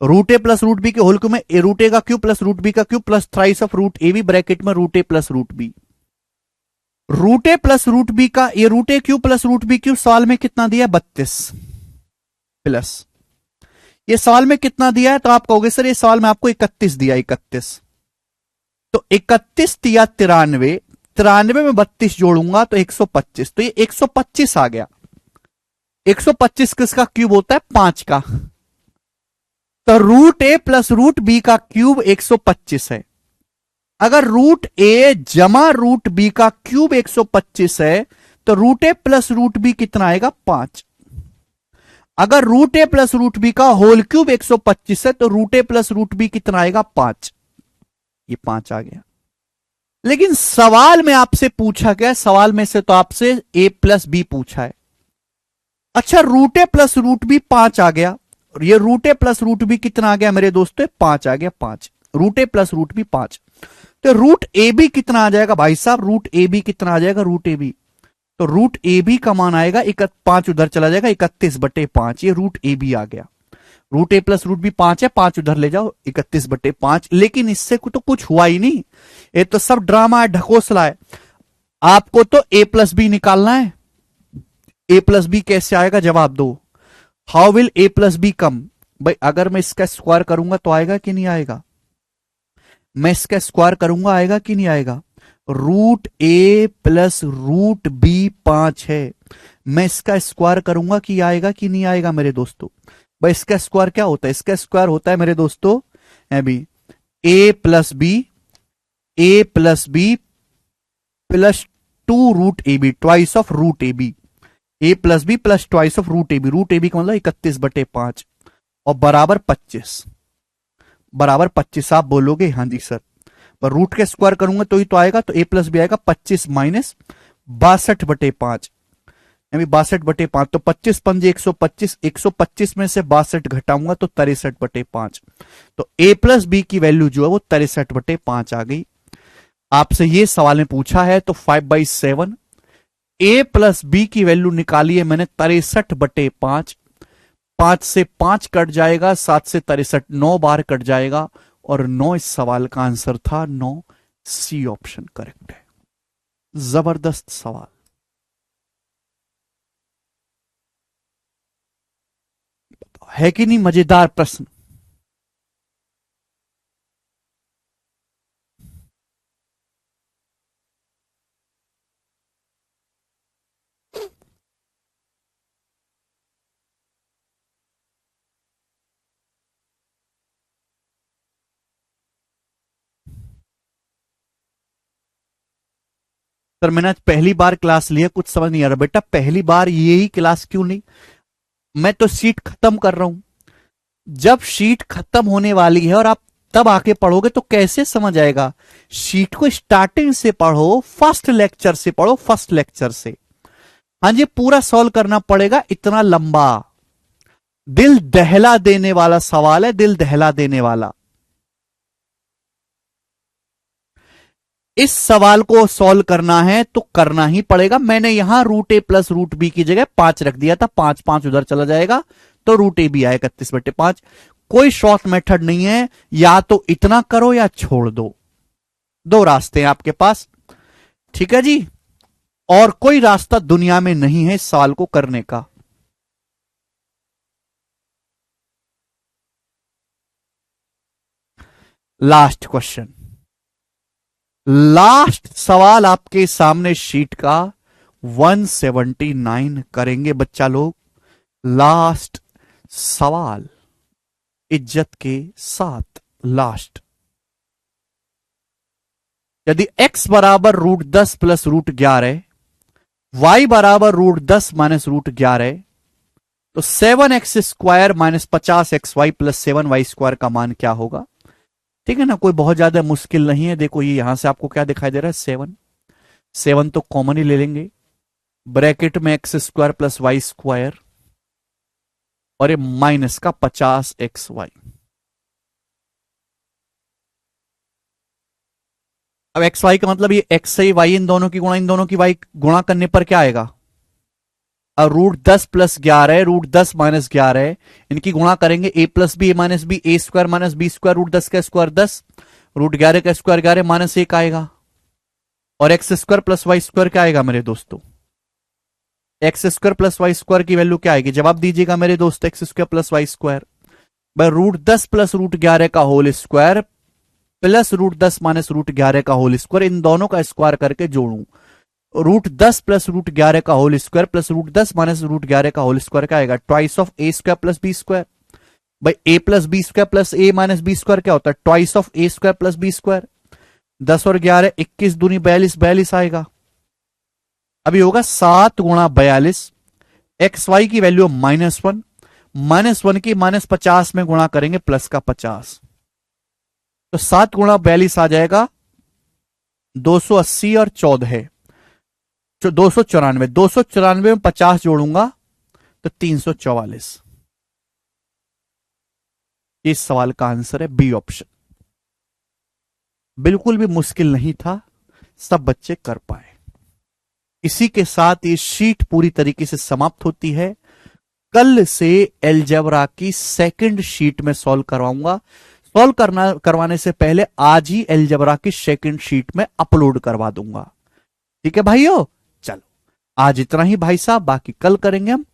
Root a plus root b के होल क्यूब में रूट ए का क्यूब प्लस रूट बी का cube plus thrice of root a b bracket में root a plus root b. Root a plus root b का ये root a cube plus root b cube सवाल में कितना दिया? 32 plus ये सवाल में कितना दिया है? तो आप कहोगे सर ये सवाल में आपको 31 दिया, 31। तो 31 दिया 93, 93 में 32 जोड़ूंगा तो 125, तो ये 125 आ गया। 125 किसका क्यूब होता है? 5 का। तो root a plus root b का क्यूब 125 है। अगर रूट ए जमा रूट बी का क्यूब 125 है तो root a plus root B कितना आएगा? 5। अगर root a plus root b का होल क्यूब 125 है तो root a plus root B कितना आएगा? 5। ये 5 आ गया। लेकिन सवाल में आपसे पूछा गया, सवाल में से तो आपसे a प्लस बी पूछा है। अच्छा, root a plus root B 5 आ गया, और ये root a plus root B कितना आ गया मेरे दोस्तों? 5 आ गया, 5। Root a plus root B 5। तो रूट ए बी कितना आ जाएगा भाई साहब? रूट ए बी कितना आ जाएगा? रूट ए बी, तो रूट ए बी का मान आएगा 5 उधर चला जाएगा, 31/5। ये रूट ए बी आ गया। Root a plus root B 5 है, 5 उधर ले जाओ, 31/5। लेकिन इससे तो कुछ हुआ ही नहीं, ये तो सब ड्रामा है, ढकोसला है। आपको तो ए प्लस बी निकालना है। ए प्लस बी कैसे आएगा? जवाब दो। How will a plus b come? भाई अगर मैं इसका स्क्वायर करूंगा तो आएगा कि नहीं आएगा? मैं इसका स्क्वायर करूंगा, आएगा कि नहीं आएगा? Root a plus root B 5 है, मैं इसका स्क्वायर करूंगा कि आएगा कि नहीं आएगा मेरे दोस्तों? भाई इसका स्क्वायर क्या होता है? इसका स्क्वायर होता है मेरे दोस्तों अभी a plus b, a plus B plus 2 root a b, twice of root a b. A plus B plus twice of root a b. Root a b का मतलब 31/5 और बराबर 25। बराबर 25 आप बोलोगे हाँ जी सर, पर रूट के स्क्वायर करूंगा तो ही तो आएगा, तो ए प्लस बी आएगा 25 माइनस 62/5, यानी 62/5। तो 25 पंजे 125, 125 में से 62 घटाऊंगा तो 63/5। तो ए प्लस बी की वैल्यू जो है वो 63/5 आ गई। आपसे ये सवाल में पूछा है, तो 5/7 ए प्लस बी की वैल्यू निकाली है मैंने 63/5। 5 से 5 कट जाएगा, 7 से 63, 9 बार कट जाएगा, और 9 इस सवाल का आंसर था। 9 सी ऑप्शन करेक्ट है। जबरदस्त सवाल। है कि नहीं मजेदार प्रश्न? सर मैंने आज पहली बार क्लास लिया, कुछ समझ नहीं आ रहा। बेटा पहली बार यही क्लास क्यों नहीं? मैं तो शीट खत्म कर रहा हूं। जब शीट खत्म होने वाली है और आप तब आके पढ़ोगे तो कैसे समझ आएगा? शीट को स्टार्टिंग से पढ़ो, फर्स्ट लेक्चर से पढ़ो, फर्स्ट लेक्चर से। हाँ जी, पूरा सॉल्व करना पड़ेगा, इतना लंबा दिल दहला देने वाला सवाल है, दिल दहला देने वाला। इस सवाल को सॉल्व करना है तो करना ही पड़ेगा। मैंने यहां root a plus root B की जगह 5 रख दिया था, 5 5 उधर चला जाएगा, तो रूट ए बी आए 31/5। कोई शॉर्ट मेथड नहीं है, या तो इतना करो या छोड़ दो, दो रास्ते हैं आपके पास। ठीक है जी, और कोई रास्ता दुनिया में नहीं है इस सवाल को करने का। लास्ट क्वेश्चन, लास्ट सवाल आपके सामने शीट का 179 करेंगे बच्चा लोग। लास्ट सवाल इज्जत के साथ, लास्ट। यदि x बराबर √10 प्लस √11, y बराबर √10 माइनस √11, तो 7x² minus 50xy plus 7y² का मान क्या होगा? ठीक है ना, कोई बहुत ज्यादा मुश्किल नहीं है। देखो ये यहां से आपको क्या दिखाई दे रहा है? 7। 7 तो कॉमन ही ले लेंगे, ब्रैकेट में x² प्लस y², और ये माइनस का 50xy। अब एक्स वाई का मतलब ये एक्स से वाई, इन दोनों की गुणा इन दोनों की वाई गुणा करने पर क्या आएगा? अब √10 प्लस 11, √10 माइनस 11, इनकी गुणा करेंगे, a plus b, a minus b, a² minus b², √10 का स्क्वायर 10, √11 का स्क्वायर 11 माइनस 1 आएगा, और x² प्लस y² क्या आएगा मेरे दोस्तों? x² प्लस y² की वैल्यू क्या आएगी? जवाब दीजिएगा मेरे दोस्त। x² प्लस y², भाई √10 प्लस √11 का होल स्क्वायर प्लस √10 माइनस √11 का होल स्क्वायर, इन दोनों का स्क्वायर करके जोड़ू, √10 प्लस √11 का होल स्क्वायर प्लस √10 माइनस √11 का होल स्क्वायर क्या आएगा? Twice of a² plus b²। भाई a plus b² plus a minus b² क्या होता है? Twice of a² plus b²। 10 और 11 21 दूनी 42, 42 आएगा। अभी होगा 7 गुणा 42, एक्स वाई की वैल्यू -1, -1 की -50 में गुणा करेंगे प्लस का 50, तो 7 गुणा 42 आ जाएगा 280 और 14 है 294, 294 में 50 जोड़ूंगा तो 344। इस सवाल का आंसर है बी ऑप्शन। बिल्कुल भी मुश्किल नहीं था, सब बच्चे कर पाए। इसी के साथ ये शीट पूरी तरीके से समाप्त होती है। कल से अलजेब्रा की सेकंड शीट में सॉल्व करवाऊंगा। सॉल्व करवाने से पहले आज ही अलजेब्रा की सेकंड शीट में अपलोड करवा दूंगा। ठीक है भाइयों, चलो आज इतना ही भाई साहब, बाकी कल करेंगे हम।